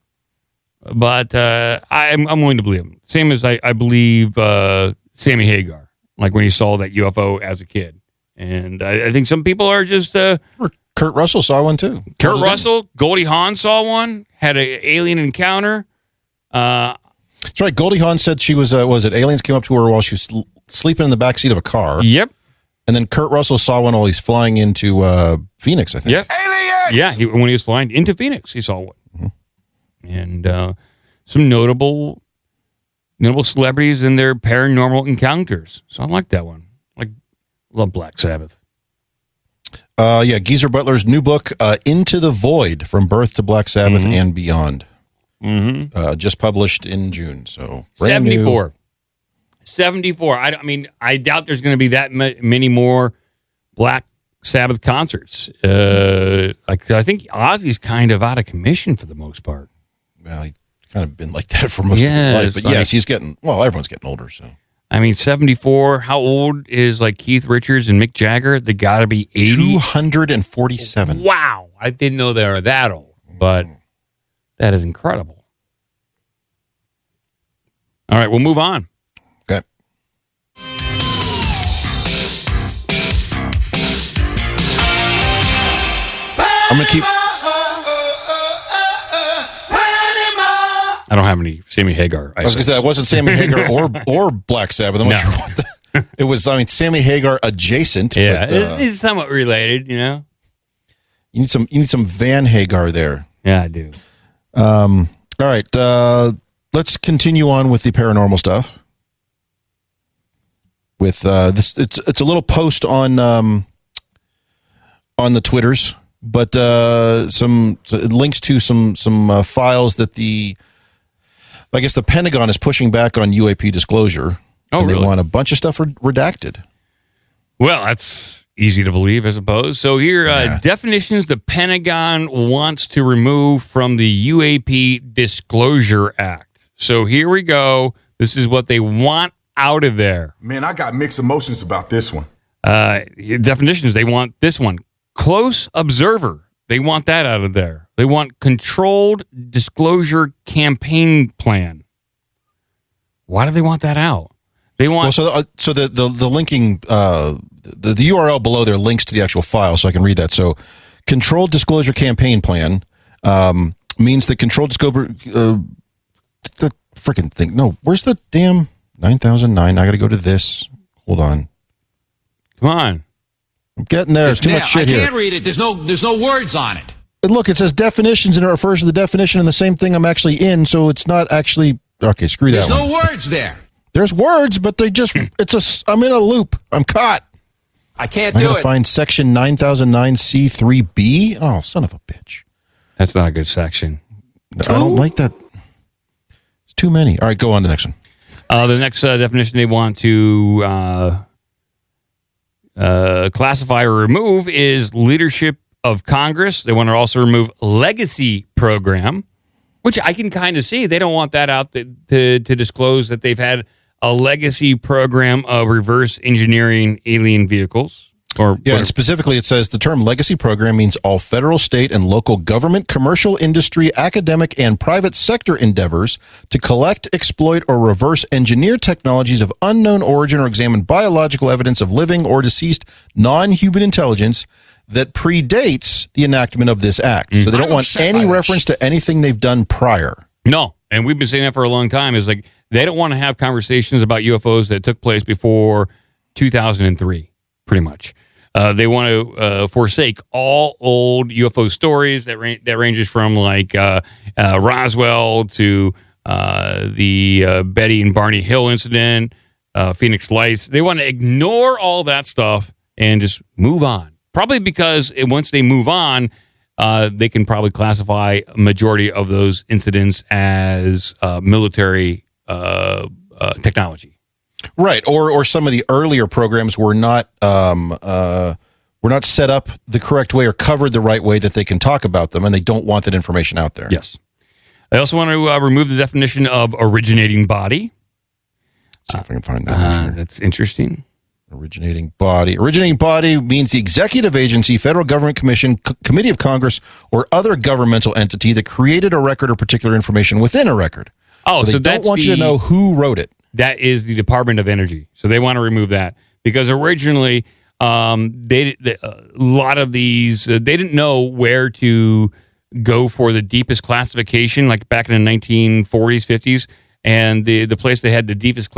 I'm willing to believe him. Same as I believe Sammy Hagar, like when he saw that UFO as a kid. And I think some people are just... Kurt Russell saw one too. Kurt Russell, Goldie Hawn saw one, had an alien encounter. That's right. Goldie Hawn said she was it aliens came up to her while she was sleeping in the backseat of a car. Yep. And then Kurt Russell saw one while he's flying into Phoenix, I think. Yep. Aliens! Yeah, when he was flying into Phoenix, he saw one. Mm-hmm. And some notable celebrities and their paranormal encounters. So I like that one. Love Black Sabbath. Geezer Butler's new book, Into the Void, From Birth to Black Sabbath and Beyond. Mm-hmm. Just published in June. So 74. 74. I doubt there's going to be that many more Black Sabbath concerts. I think Ozzy's kind of out of commission for the most part. Well, he's kind of been like that for most of his life. But yes, he's everyone's getting older. So 74. How old is Keith Richards and Mick Jagger? They got to be 80. 247. Wow. I didn't know they were that old, but that is incredible. All right, we'll move on. Okay. I'm going to keep... I don't have any Sammy Hagar. I was going to say, that wasn't Sammy Hagar or Black Sabbath. I'm not sure what it was. Sammy Hagar adjacent. Yeah, but, it's somewhat related, You need some Van Hagar there. Yeah, I do. All right, let's continue on with the paranormal stuff. With this, it's a little post on the Twitters, but some links to some files that the Pentagon is pushing back on UAP disclosure. Oh, and really? They want a bunch of stuff redacted. Well, that's easy to believe, I suppose. So here, definitions the Pentagon wants to remove from the UAP Disclosure Act. So here we go. This is what they want out of there. Man, I got mixed emotions about this one. Definitions, they want this one. Close observer. They want that out of there. They want controlled disclosure campaign plan. Why do they want that out? They want the linking the URL below there links to the actual file, so I can read that. So, controlled disclosure campaign plan means that controlled disclosure the freaking thing. No, where's the damn 9009? I got to go to this. Hold on. Come on. I'm getting there. There's too much shit here. I can't read it. There's no words on it. And look, it says definitions, and it refers to the definition in the same thing I'm actually in, so it's not actually... Okay, screw that one. There's no words there. There's words, but they just... I'm in a loop. I'm caught. I can't do it. I gotta find section 9009C3B? Oh, son of a bitch. That's not a good section. No, I don't like that. It's too many. All right, go on to the next one. The next definition they want to... classify or remove is leadership of Congress. They want to also remove legacy program, which I can kind of see. They don't want that out to disclose that they've had a legacy program of reverse engineering alien vehicles. And specifically it says the term legacy program means all federal, state, and local government, commercial, industry, academic, and private sector endeavors to collect, exploit, or reverse engineer technologies of unknown origin or examine biological evidence of living or deceased non-human intelligence that predates the enactment of this act. So they don't want any reference to anything they've done prior. No, and we've been saying that for a long time. Is they don't want to have conversations about UFOs that took place before 2003, pretty much. They want to forsake all old UFO stories that ranges from Roswell to the Betty and Barney Hill incident, Phoenix Lights. They want to ignore all that stuff and just move on. Probably because once they move on, they can probably classify a majority of those incidents as military technology. Right, or some of the earlier programs were not set up the correct way or covered the right way that they can talk about them, and they don't want that information out there. Yes. I also want to remove the definition of originating body. See if I can find that. That's interesting. Originating body. Originating body means the executive agency, federal government commission, committee of Congress, or other governmental entity that created a record or particular information within a record. Oh, so they don't want you to know who wrote it. That is the Department of Energy. So they want to remove that because originally a lot of these, they didn't know where to go for the deepest classification, like back in the 1940s, 50s. And the place that had the deepest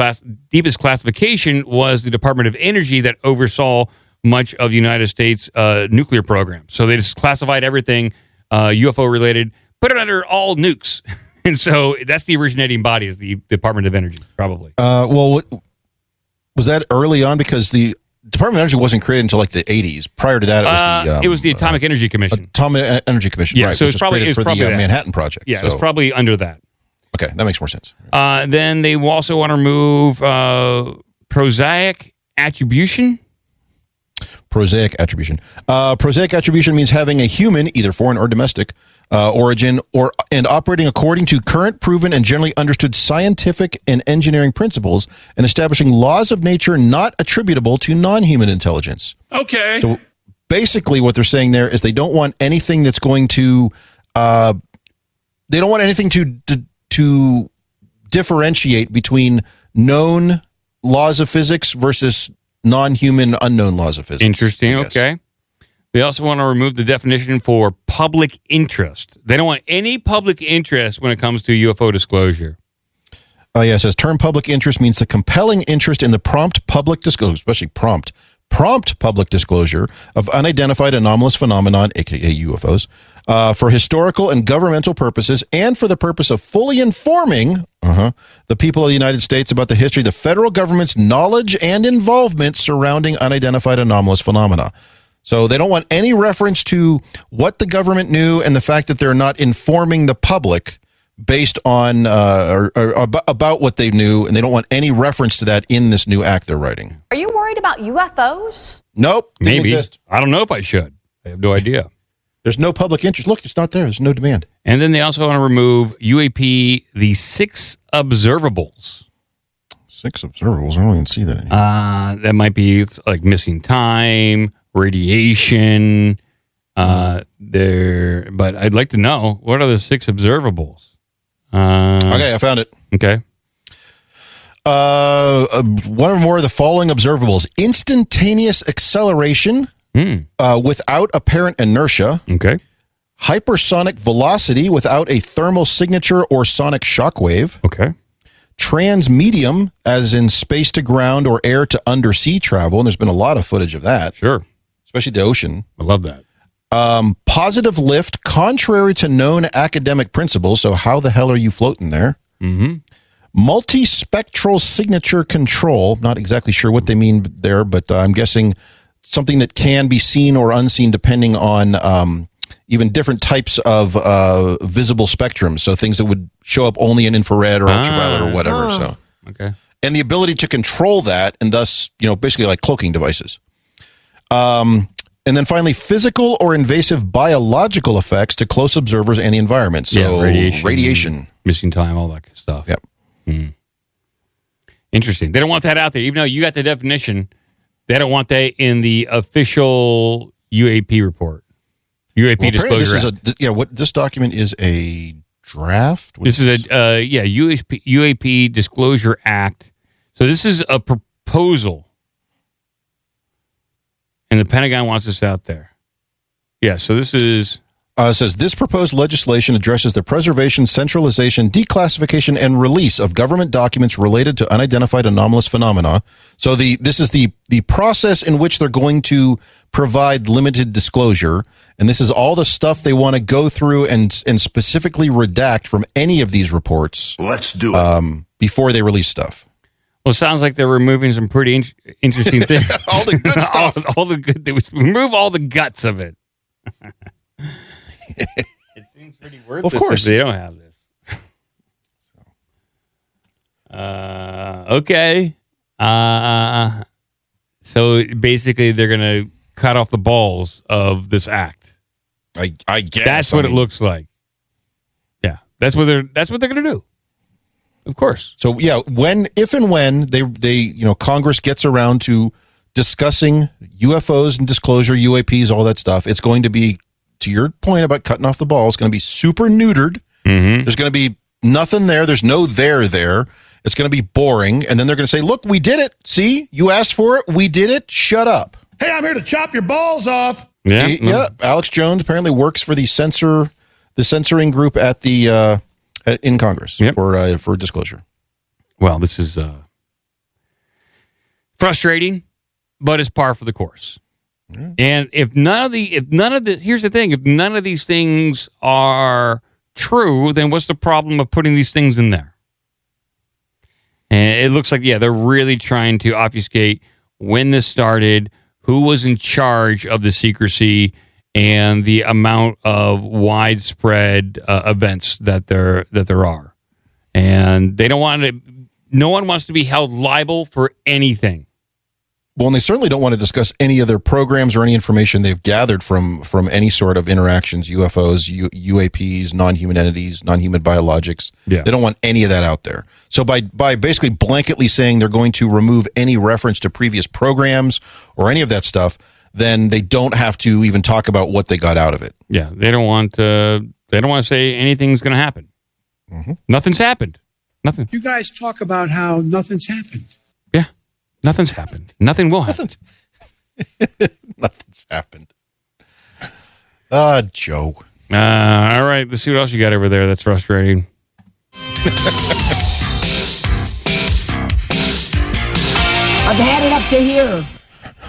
classification was the Department of Energy that oversaw much of the United States nuclear program. So they just classified everything UFO related, put it under all nukes. And so that's the originating body, is the Department of Energy, probably. Well, was that early on? Because the Department of Energy wasn't created until like the 80s. Prior to that, it was the Atomic Energy Commission. Atomic Energy Commission, yeah, right. So it's probably for the that. Manhattan Project. Yeah, so. It's probably under that. Okay, that makes more sense. Then they also want to remove prosaic attribution. Prosaic attribution. Prosaic attribution means having a human, either foreign or domestic, origin and operating according to current, proven, and generally understood scientific and engineering principles, and establishing laws of nature not attributable to non-human intelligence. Okay. So basically what they're saying there is they don't want anything that's going to to differentiate between known laws of physics versus non-human unknown laws of physics. Interesting. Okay. They also want to remove the definition for public interest. They don't want any public interest when it comes to UFO disclosure. Oh, yeah. It says term public interest means the compelling interest in the prompt public disclosure, especially prompt public disclosure of unidentified anomalous phenomenon, aka UFOs, for historical and governmental purposes, and for the purpose of fully informing the people of the United States about the history of the federal government's knowledge and involvement surrounding unidentified anomalous phenomena. So they don't want any reference to what the government knew and the fact that they're not informing the public based on or about what they knew, and they don't want any reference to that in this new act they're writing. Are you worried about UFOs? Nope. Maybe. Exist. I don't know if I should. I have no idea. There's no public interest. Look, it's not there. There's no demand. And then they also want to remove UAP, the 6 observables. 6 observables? I don't even see that. That might be like missing time, radiation. There, but I'd like to know, what are the 6 observables? Okay, I found it. Okay. One or more of the following observables: instantaneous acceleration without apparent inertia. Okay. Hypersonic velocity without a thermal signature or sonic shockwave. Okay. Transmedium, as in space to ground or air to undersea travel, and there's been a lot of footage of that. Sure. Especially the ocean. I love that. Positive lift, contrary to known academic principles. So how the hell are you floating there? Mm-hmm. Multispectral signature control. Not exactly sure what they mean there, but I'm guessing something that can be seen or unseen depending on even different types of visible spectrums. So things that would show up only in infrared or ultraviolet or whatever. So okay. And the ability to control that, and thus, basically like cloaking devices. And then finally, physical or invasive biological effects to close observers and the environment. So radiation. Missing time, all that stuff. Yep. Interesting. They don't want that out there. Even though you got the definition, they don't want that in the official UAP report. UAP disclosure. This document is a draft? This is a UAP Disclosure Act. So this is a proposal. And the Pentagon wants this out there. Yeah, so this is... It says, this proposed legislation addresses the preservation, centralization, declassification, and release of government documents related to unidentified anomalous phenomena. So this is the process in which they're going to provide limited disclosure, and this is all the stuff they want to go through and specifically redact from any of these reports. Let's do it. Before they release stuff. Well, it sounds like they're removing some pretty interesting things. All the good stuff. all the good. They remove all the guts of it. It seems pretty worthless. Of course, if they don't have this. Okay. So basically, they're going to cut off the balls of this act. I guess that's what it looks like. Yeah, that's what they're going to do. Of course. So yeah, if and when they Congress gets around to discussing UFOs and disclosure, UAPs, all that stuff, it's going to be, to your point about cutting off the ball, it's going to be super neutered. Mm-hmm. There's going to be nothing there. There's no there. It's going to be boring, and then they're going to say, "Look, we did it. See, you asked for it. We did it. Shut up." Hey, I'm here to chop your balls off. Yeah. Alex Jones apparently works for the censoring group at the in Congress for disclosure. Well, this is frustrating, but it's par for the course. Mm. And if none of these things are true, then what's the problem of putting these things in there? And it looks like, they're really trying to obfuscate when this started, who was in charge of the secrecy, and the amount of widespread events that there are. And they don't want to. No one wants to be held liable for anything. Well, and they certainly don't want to discuss any of their programs or any information they've gathered from any sort of interactions, UFOs, UAPs, non-human entities, non-human biologics. Yeah. They don't want any of that out there. So by basically blanketly saying they're going to remove any reference to previous programs or any of that stuff, then they don't have to even talk about what they got out of it. Yeah, they don't want to say anything's going to happen. Mm-hmm. Nothing's happened. Nothing. You guys talk about how nothing's happened. Yeah, nothing's happened. Nothing will happen. Nothing's happened. Joe. All right, let's see what else you got over there that's frustrating. I've had it up to here.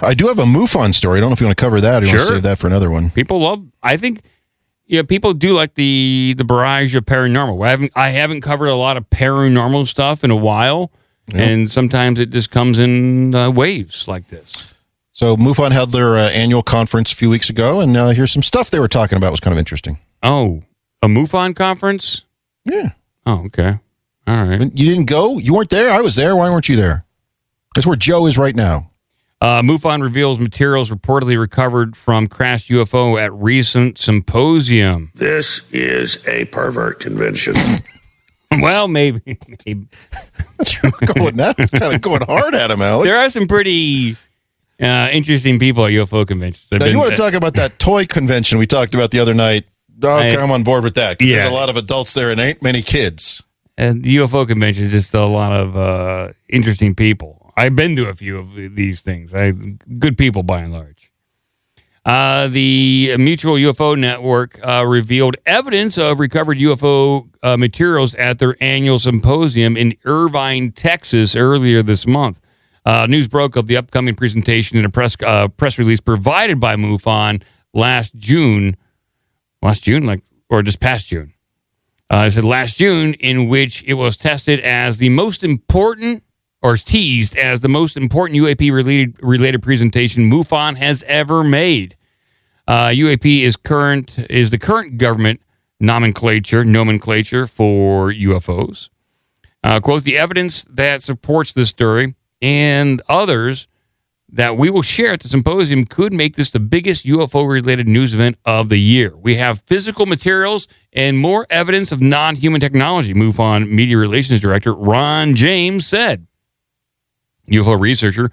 I do have a MUFON story. I don't know if you want to cover that or you want to save that for another one. I think people do like the barrage of paranormal. I haven't covered a lot of paranormal stuff in a while, and sometimes it just comes in waves like this. So MUFON held their annual conference a few weeks ago, and here's some stuff they were talking about. It was kind of interesting. Oh, a MUFON conference? Yeah. Oh, okay. All right. You didn't go? You weren't there? I was there. Why weren't you there? That's where Joe is right now. MUFON reveals materials reportedly recovered from crashed UFO at recent symposium. This is a pervert convention. Well, maybe. Going that? It's kind of going hard at him, Alex. There are some pretty interesting people at UFO conventions. Now, you want to talk about that toy convention we talked about the other night? I'm on board with that. Yeah. There's a lot of adults there and ain't many kids. And the UFO convention is just a lot of interesting people. I've been to a few of these things. Good people by and large. The Mutual UFO Network revealed evidence of recovered UFO materials at their annual symposium in Irvine, Texas, earlier this month. News broke of the upcoming presentation in a press release provided by MUFON last June, or just past June. It said last June, in which it was tested as the most important, or teased as the most important UAP related presentation MUFON has ever made. UAP is the current government nomenclature for UFOs. Quote, the evidence that supports this story and others that we will share at the symposium could make this the biggest UFO-related news event of the year. We have physical materials and more evidence of non-human technology, MUFON Media Relations Director Ron James said. UFO researcher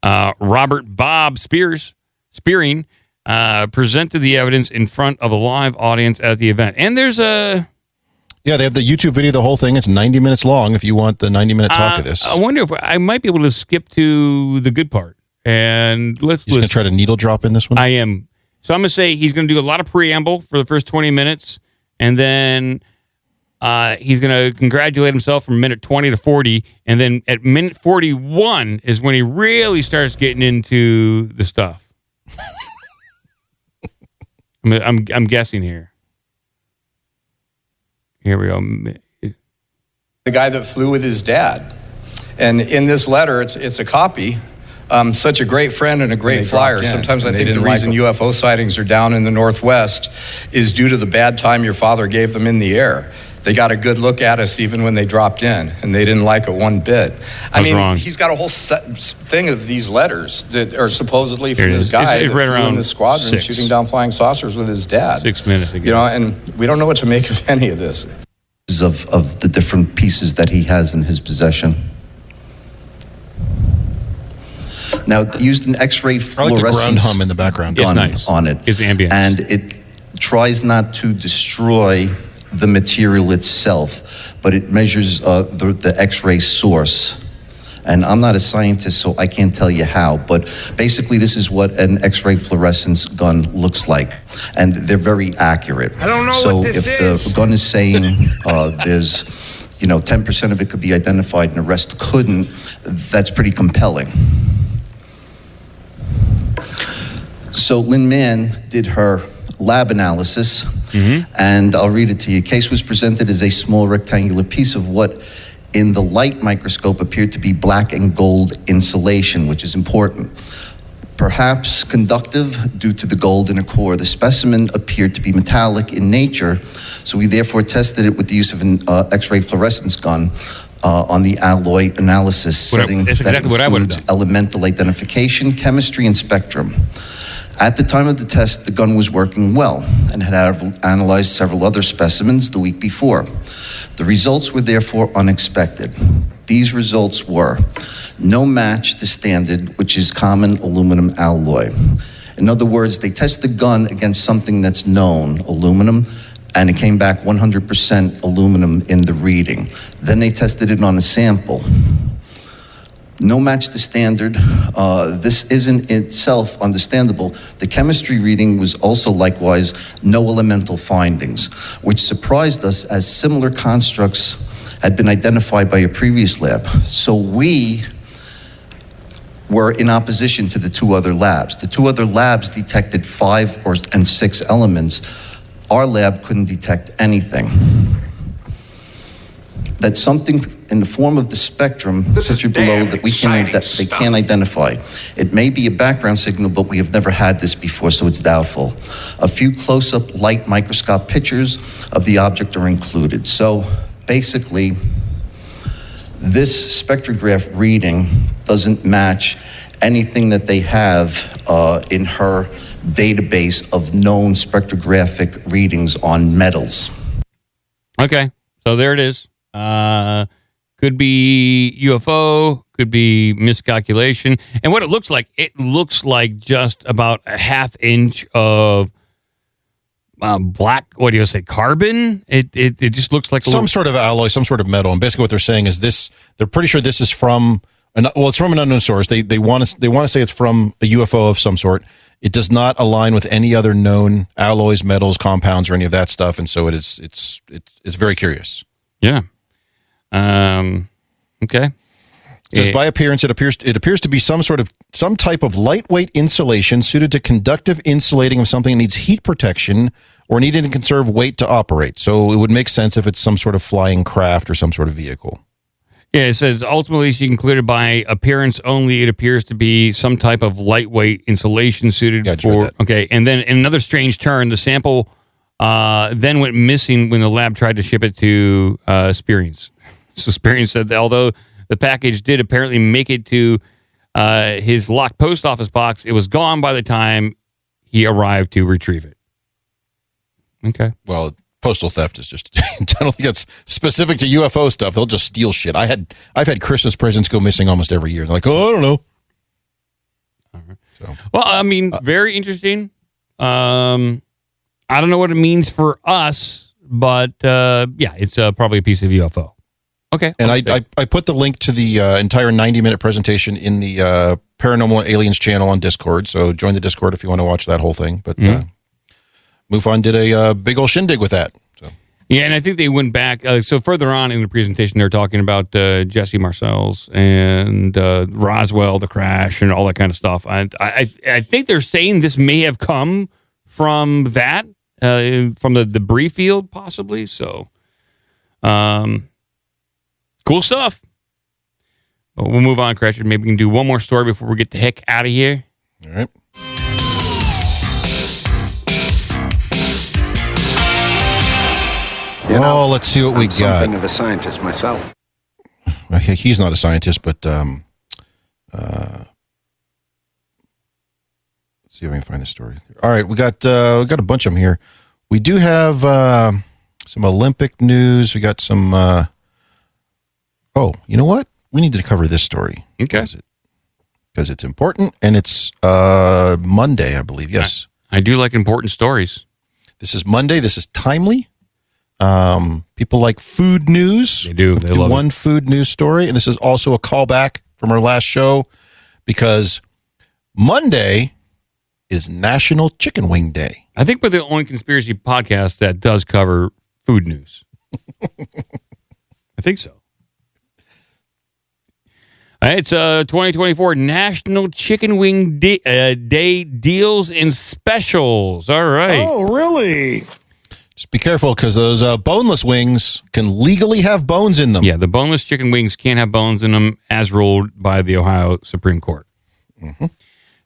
Robert Bob Spearing presented the evidence in front of a live audience at the event. And there's a... Yeah, they have the YouTube video, the whole thing. It's 90 minutes long if you want the 90-minute talk of this. I wonder if I might be able to skip to the good part. And You're just going to try to needle drop in this one? I am. So I'm going to say he's going to do a lot of preamble for the first 20 minutes, and then he's going to congratulate himself from minute 20 to 40, and then at minute 41 is when he really starts getting into the stuff. I'm guessing here. Here we go. The guy that flew with his dad. And in this letter, it's a copy. Such a great friend and a great flyer. Sometimes I think the reason UFO sightings are down in the Northwest is due to the bad time your father gave them in the air. They got a good look at us even when they dropped in, and they didn't like it one bit. I mean, wrong. He's got a whole thing of these letters that are supposedly from this guy it's right around in the squadron shooting down flying saucers with his dad. 6 minutes ago. You know, and we don't know what to make of any of this. Of the different pieces that he has in his possession. Now, it used an X-ray fluorescence the ground hum in the background. gun nice. on it. It's ambient. And it tries not to destroy the material itself, but it measures the X-ray source. And I'm not a scientist, so I can't tell you how, but basically this is what an X-ray fluorescence gun looks like. And they're very accurate. I don't know so what this if is. the gun is saying there's 10% of it could be identified and the rest couldn't, that's pretty compelling. So Lynn Mann did her lab analysis, and I'll read it to you. Case was presented as a small rectangular piece of what in the light microscope appeared to be black and gold insulation, which is important. Perhaps conductive due to the gold in a core. The specimen appeared to be metallic in nature, so we therefore tested it with the use of an X-ray fluorescence gun on the alloy analysis setting that's exactly what I would have done. Elemental identification, chemistry, and spectrum. At the time of the test, the gun was working well and had analyzed several other specimens the week before. The results were therefore unexpected. These results were no match to standard, which is common aluminum alloy. In other words, they test the gun against something that's known, aluminum, and it came back 100% aluminum in the reading. Then they tested it on a sample. No match to standard. This isn't itself understandable. The chemistry reading was also likewise no elemental findings, which surprised us as similar constructs had been identified by a previous lab. So we were in opposition to the two other labs. The two other labs detected 5 and 6 elements. Our lab couldn't detect anything. That's something in the form of the spectrum pictured below that they can't identify. It may be a background signal, but we have never had this before, so it's doubtful. A few close-up light microscope pictures of the object are included. So basically, this spectrograph reading doesn't match anything that they have in her database of known spectrographic readings on metals. Okay, so there it is. Could be UFO, could be miscalculation. And what it looks like just about a half inch of black, what do you say, carbon? It just looks like some sort of alloy, some sort of metal. And basically what they're saying is this, they're pretty sure this is from, it's from an unknown source. They want to say it's from a UFO of some sort. It does not align with any other known alloys, metals, compounds, or any of that stuff. And so it's very curious. Yeah. Okay. It says by appearance, it appears to be some type of lightweight insulation suited to conductive insulating of something that needs heat protection or needed to conserve weight to operate. So it would make sense if it's some sort of flying craft or some sort of vehicle. Yeah, it says ultimately she concluded by appearance only it appears to be some type of lightweight insulation suited for. Okay, and then in another strange turn, the sample then went missing when the lab tried to ship it to Sperians. So Sperian said that although the package did apparently make it to his locked post office box, it was gone by the time he arrived to retrieve it. Okay. Well, postal theft is just, I don't think that's specific to UFO stuff. They'll just steal shit. I've had Christmas presents go missing almost every year. They're like, oh, I don't know. All right. So. Well, I mean, very interesting. I don't know what it means for us, but yeah, it's probably a piece of UFO. Okay. And I put the link to the entire 90-minute presentation in the Paranormal Aliens channel on Discord. So join the Discord if you want to watch that whole thing. But MUFON did a big old shindig with that. So. Yeah, and I think they went back. So further on in the presentation, they're talking about Jesse Marcel's and Roswell, the crash, and all that kind of stuff. I think they're saying this may have come from that, from the debris field, possibly. So, cool stuff. But we'll move on, Crasher. Maybe we can do one more story before we get the heck out of here. All right. Let's see what we got. Something of a scientist myself. He's not a scientist, but let's see if I can find the story. All right, we got a bunch of them here. We do have some Olympic news. We got some. You know what? We need to cover this story. Okay. Because it's important, and it's Monday, I believe. Yes. I do like important stories. This is Monday. This is timely. People like food news. They do. They love one food news story, and this is also a callback from our last show because Monday is National Chicken Wing Day. I think we're the only conspiracy podcast that does cover food news. I think so. All right, it's 2024 National Chicken Wing Day deals and specials. All right. Oh, really? Just be careful because those boneless wings can legally have bones in them. Yeah, the boneless chicken wings can't have bones in them as ruled by the Ohio Supreme Court. Mm-hmm.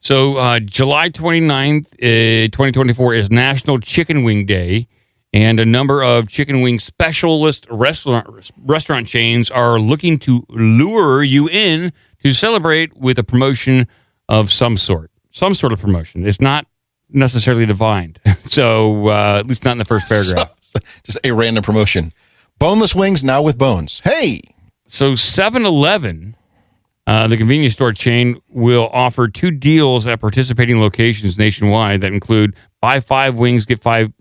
So July 29th, 2024 is National Chicken Wing Day, and a number of chicken wing specialist restaurant chains are looking to lure you in to celebrate with a promotion of some sort of promotion. It's not necessarily defined. So at least not in the first paragraph. Just a random promotion. Boneless wings now with bones. Hey! So 7-Eleven, the convenience store chain, will offer 2 deals at participating locations nationwide that include buy 5 wings, get 5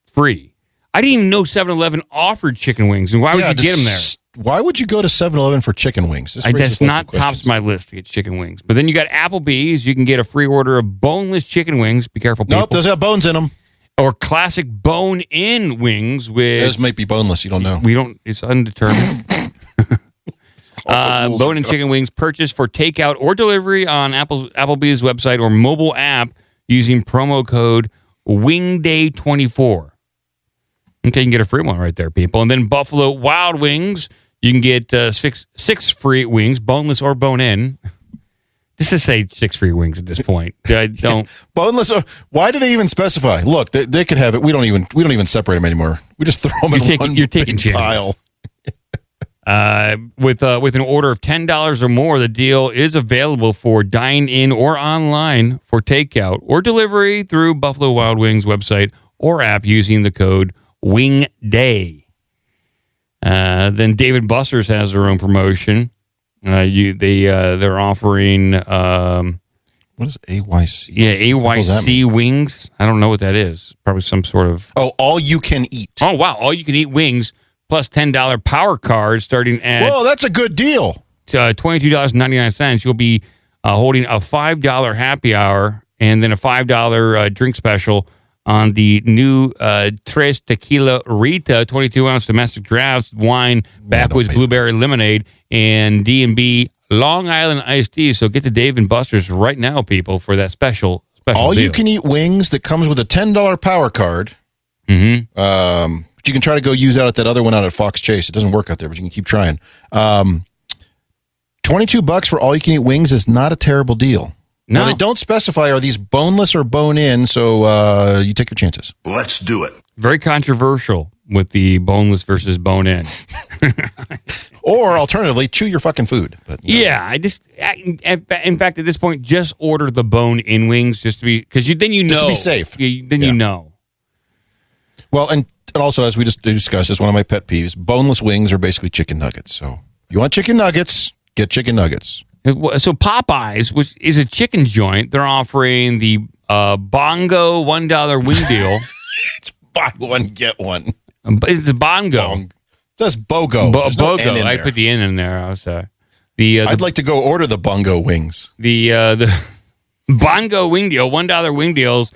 free. I didn't even know 7-Eleven offered chicken wings. And why would you get them there? Why would you go to 7-Eleven for chicken wings? That's not tops my list to get chicken wings. But then you got Applebee's. You can get a free order of boneless chicken wings. Be careful, people. Nope, those have bones in them. Or classic bone-in wings with... Those might be boneless. You don't know. It's undetermined. Bone-in chicken wings purchased for takeout or delivery on Applebee's website or mobile app using promo code WINGDAY24. Okay, you can get a free one right there, people. And then Buffalo Wild Wings, you can get 6 free wings, boneless or bone-in. Just say 6 free wings at this point. I don't boneless. Why do they even specify? Look, they could have it. We don't even separate them anymore. We just throw them in one big pile. With an order of $10 or more, the deal is available for dine-in or online for takeout or delivery through Buffalo Wild Wings website or app using the code WINGDAY. Then Dave & Buster's has their own promotion. They're offering what is AYC? Yeah, AYC wings. I don't know what that is. Probably some sort of all you can eat. Oh wow, all you can eat wings plus $10 power card starting at whoa, that's a good deal. $22.99. You'll be holding a $5 happy hour and then a $5 drink special on the new Tres Tequila Rita 22-ounce domestic drafts wine, Backwoods Blueberry Lemonade, and D&B Long Island Iced Tea. So get to Dave & Buster's right now, people, for that special all deal. You can eat wings that comes with a $10 power card. Mm-hmm. But you can try to go use that other one out at Fox Chase. It doesn't work out there, but you can keep trying. $22 for all you can eat wings is not a terrible deal. No. Now, they don't specify are these boneless or bone-in, so you take your chances. Let's do it. Very controversial with the boneless versus bone-in. Or alternatively, chew your fucking food. But yeah, in fact, at this point, just order the bone-in wings just to be, because then you know. Just to be safe. You know. Well, and also, as we just discussed, it's one of my pet peeves. Boneless wings are basically chicken nuggets. So if you want chicken nuggets, get chicken nuggets. So Popeyes, which is a chicken joint, they're offering the Bongo $1 wing deal. It's buy one, get one. It's a Bongo. It says BOGO. BOGO. I put the N in there. I was I'd like to go order the Bongo wings. The Bongo wing deal, $1 wing deals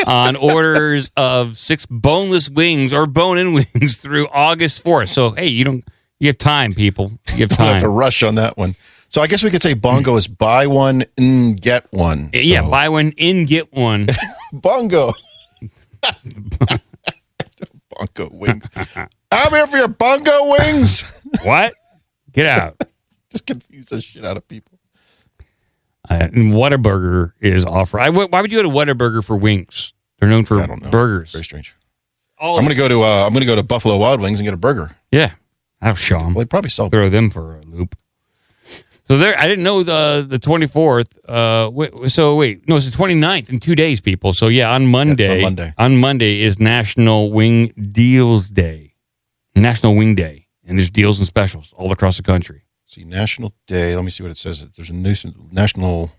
on orders of 6 boneless wings or bone-in wings through August 4th. So, hey, you have time, people. You have time. Don't have to rush on that one. So I guess we could say Bongo is buy one and get one. So. Yeah, buy one and get one. Bongo. Bongo wings. I'm here for your Bongo wings. What? Get out. Just confuse the shit out of people. And Whataburger is offering. Why would you go to Whataburger for wings? They're known for burgers. Very strange. I'm gonna go to Buffalo Wild Wings and get a burger. Yeah, I'll show them. They probably sell. Throw them for a loop. So there, I didn't know the 24th. No, it's the 29th in 2 days, people. So yeah, on Monday. Yeah, on Monday is National Wing Deals Day, National Wing Day, and there's deals and specials all across the country. See, National Day. Let me see what it says. There's a new national.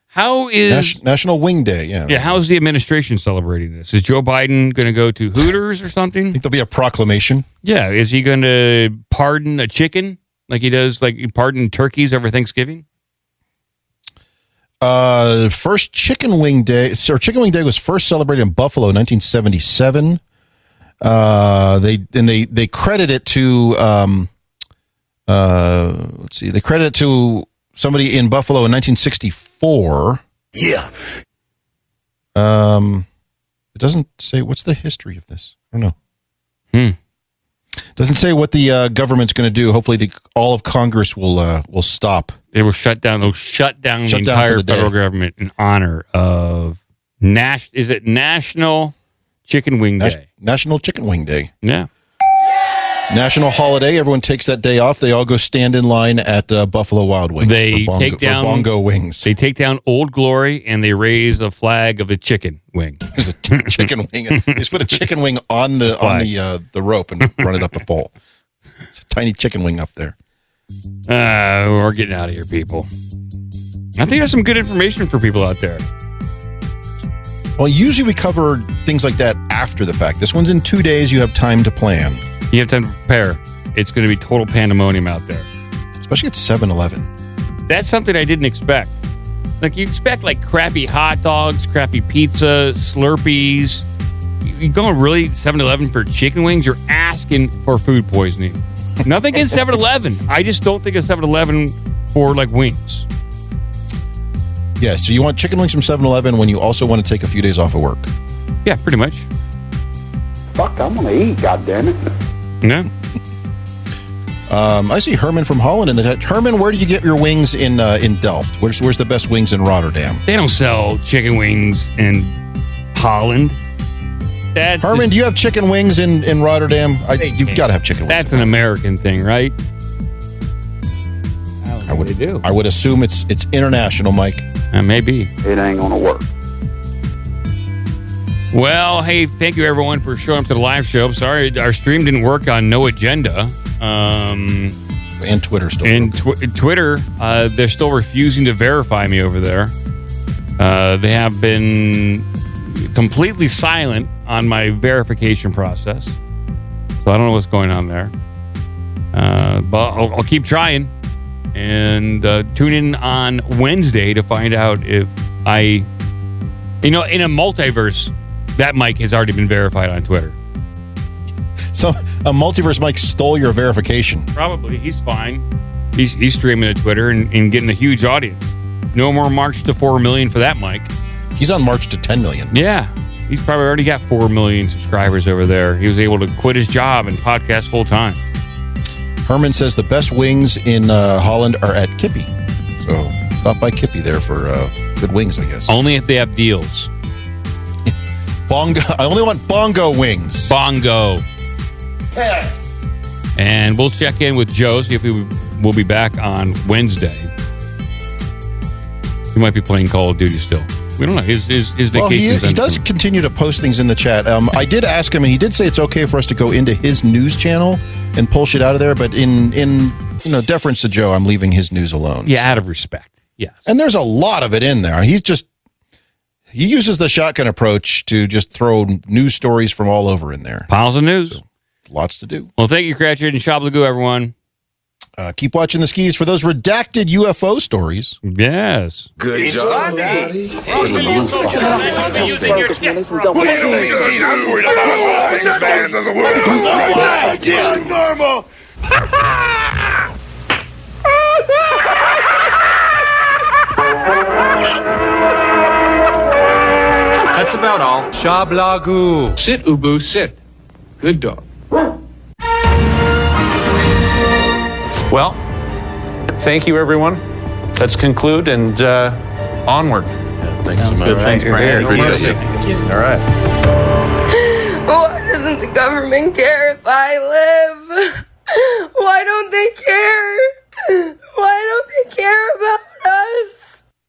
How is National Wing Day? Yeah. Yeah. How's the administration celebrating this? Is Joe Biden going to go to Hooters or something? I think there'll be a proclamation. Yeah. Is he going to pardon a chicken like he does, like he pardoned turkeys over Thanksgiving? First Chicken Wing Day. Chicken Wing Day was first celebrated in Buffalo in 1977. They credit it to. Let's see. They credit it to somebody in Buffalo in 1964. Yeah. It doesn't say what's the history of this. I don't know. Doesn't say what the government's going to do. Hopefully, all of Congress will stop. They will shut down. They'll shut down the entire federal government in honor of Is it National Chicken Wing Day? National Chicken Wing Day. Yeah. National holiday. Everyone takes that day off. They all go stand in line at Buffalo Wild Wings. They take down bongo wings. They take down Old Glory and they raise a flag of a chicken wing. There's a chicken wing. They just put a chicken wing on the rope and run it up a pole. It's a tiny chicken wing up there. We're getting out of here, people. I think there's some good information for people out there. Well, usually we cover things like that after the fact. This one's in 2 days. You have time to plan. You have time to prepare. It's going to be total pandemonium out there. Especially at 7-Eleven. That's something I didn't expect. Like, you expect, like, crappy hot dogs, crappy pizza, Slurpees. You going really 7-Eleven for chicken wings? You're asking for food poisoning. Nothing against 7-Eleven. I just don't think of 7-Eleven for, like, wings. Yeah, so you want chicken wings from 7-Eleven when you also want to take a few days off of work. Yeah, pretty much. Fuck, I'm going to eat, goddammit. Yeah. I see Herman from Holland in the chat. Herman, where do you get your wings in Delft? Where's the best wings in Rotterdam? They don't sell chicken wings in Holland. Herman, do you have chicken wings in Rotterdam? You've got to have chicken wings. That's an American thing, right? I would assume it's international, Mike. Maybe. It ain't going to work. Well, hey, thank you everyone for showing up to the live show. Sorry, our stream didn't work on No Agenda. And Twitter still. And Twitter, they're still refusing to verify me over there. They have been completely silent on my verification process. So I don't know what's going on there. But I'll keep trying. And tune in on Wednesday to find out if in a multiverse, that Mike has already been verified on Twitter. So a multiverse Mike stole your verification. Probably. He's fine. He's streaming to Twitter and getting a huge audience. No more march to 4 million for that Mike. He's on march to 10 million. Yeah. He's probably already got 4 million subscribers over there. He was able to quit his job and podcast full time. Herman says the best wings in Holland are at Kippy. So stop by Kippy there for good wings, I guess. Only if they have deals. Bongo. I only want bongo wings. Bongo. Yes. And we'll check in with Joe, see if we'll be back on Wednesday. He might be playing Call of Duty still. We don't know. His vacation. Well, he does continue to post things in the chat. I did ask him, and he did say it's okay for us to go into his news channel and pull shit out of there. But in deference to Joe, I'm leaving his news alone. Yeah, out of respect. Yes. And there's a lot of it in there. He uses the shotgun approach to just throw news stories from all over in there. Piles of news. So, lots to do. Well, thank you, Cratchit and Shablagoo, everyone. Keep watching the skis for those redacted UFO stories. Yes. Good job, Daddy. What do you think I'm worried about all things bad in the world. It's normal. That's about all. Shablagoo. Sit, Ubu, sit. Good dog. Well, thank you, everyone. Let's conclude and onward. Thanks so much. Good. Thanks for here. Appreciate it. All right. Why doesn't the government care if I live? Why don't they care? Why don't they care about us?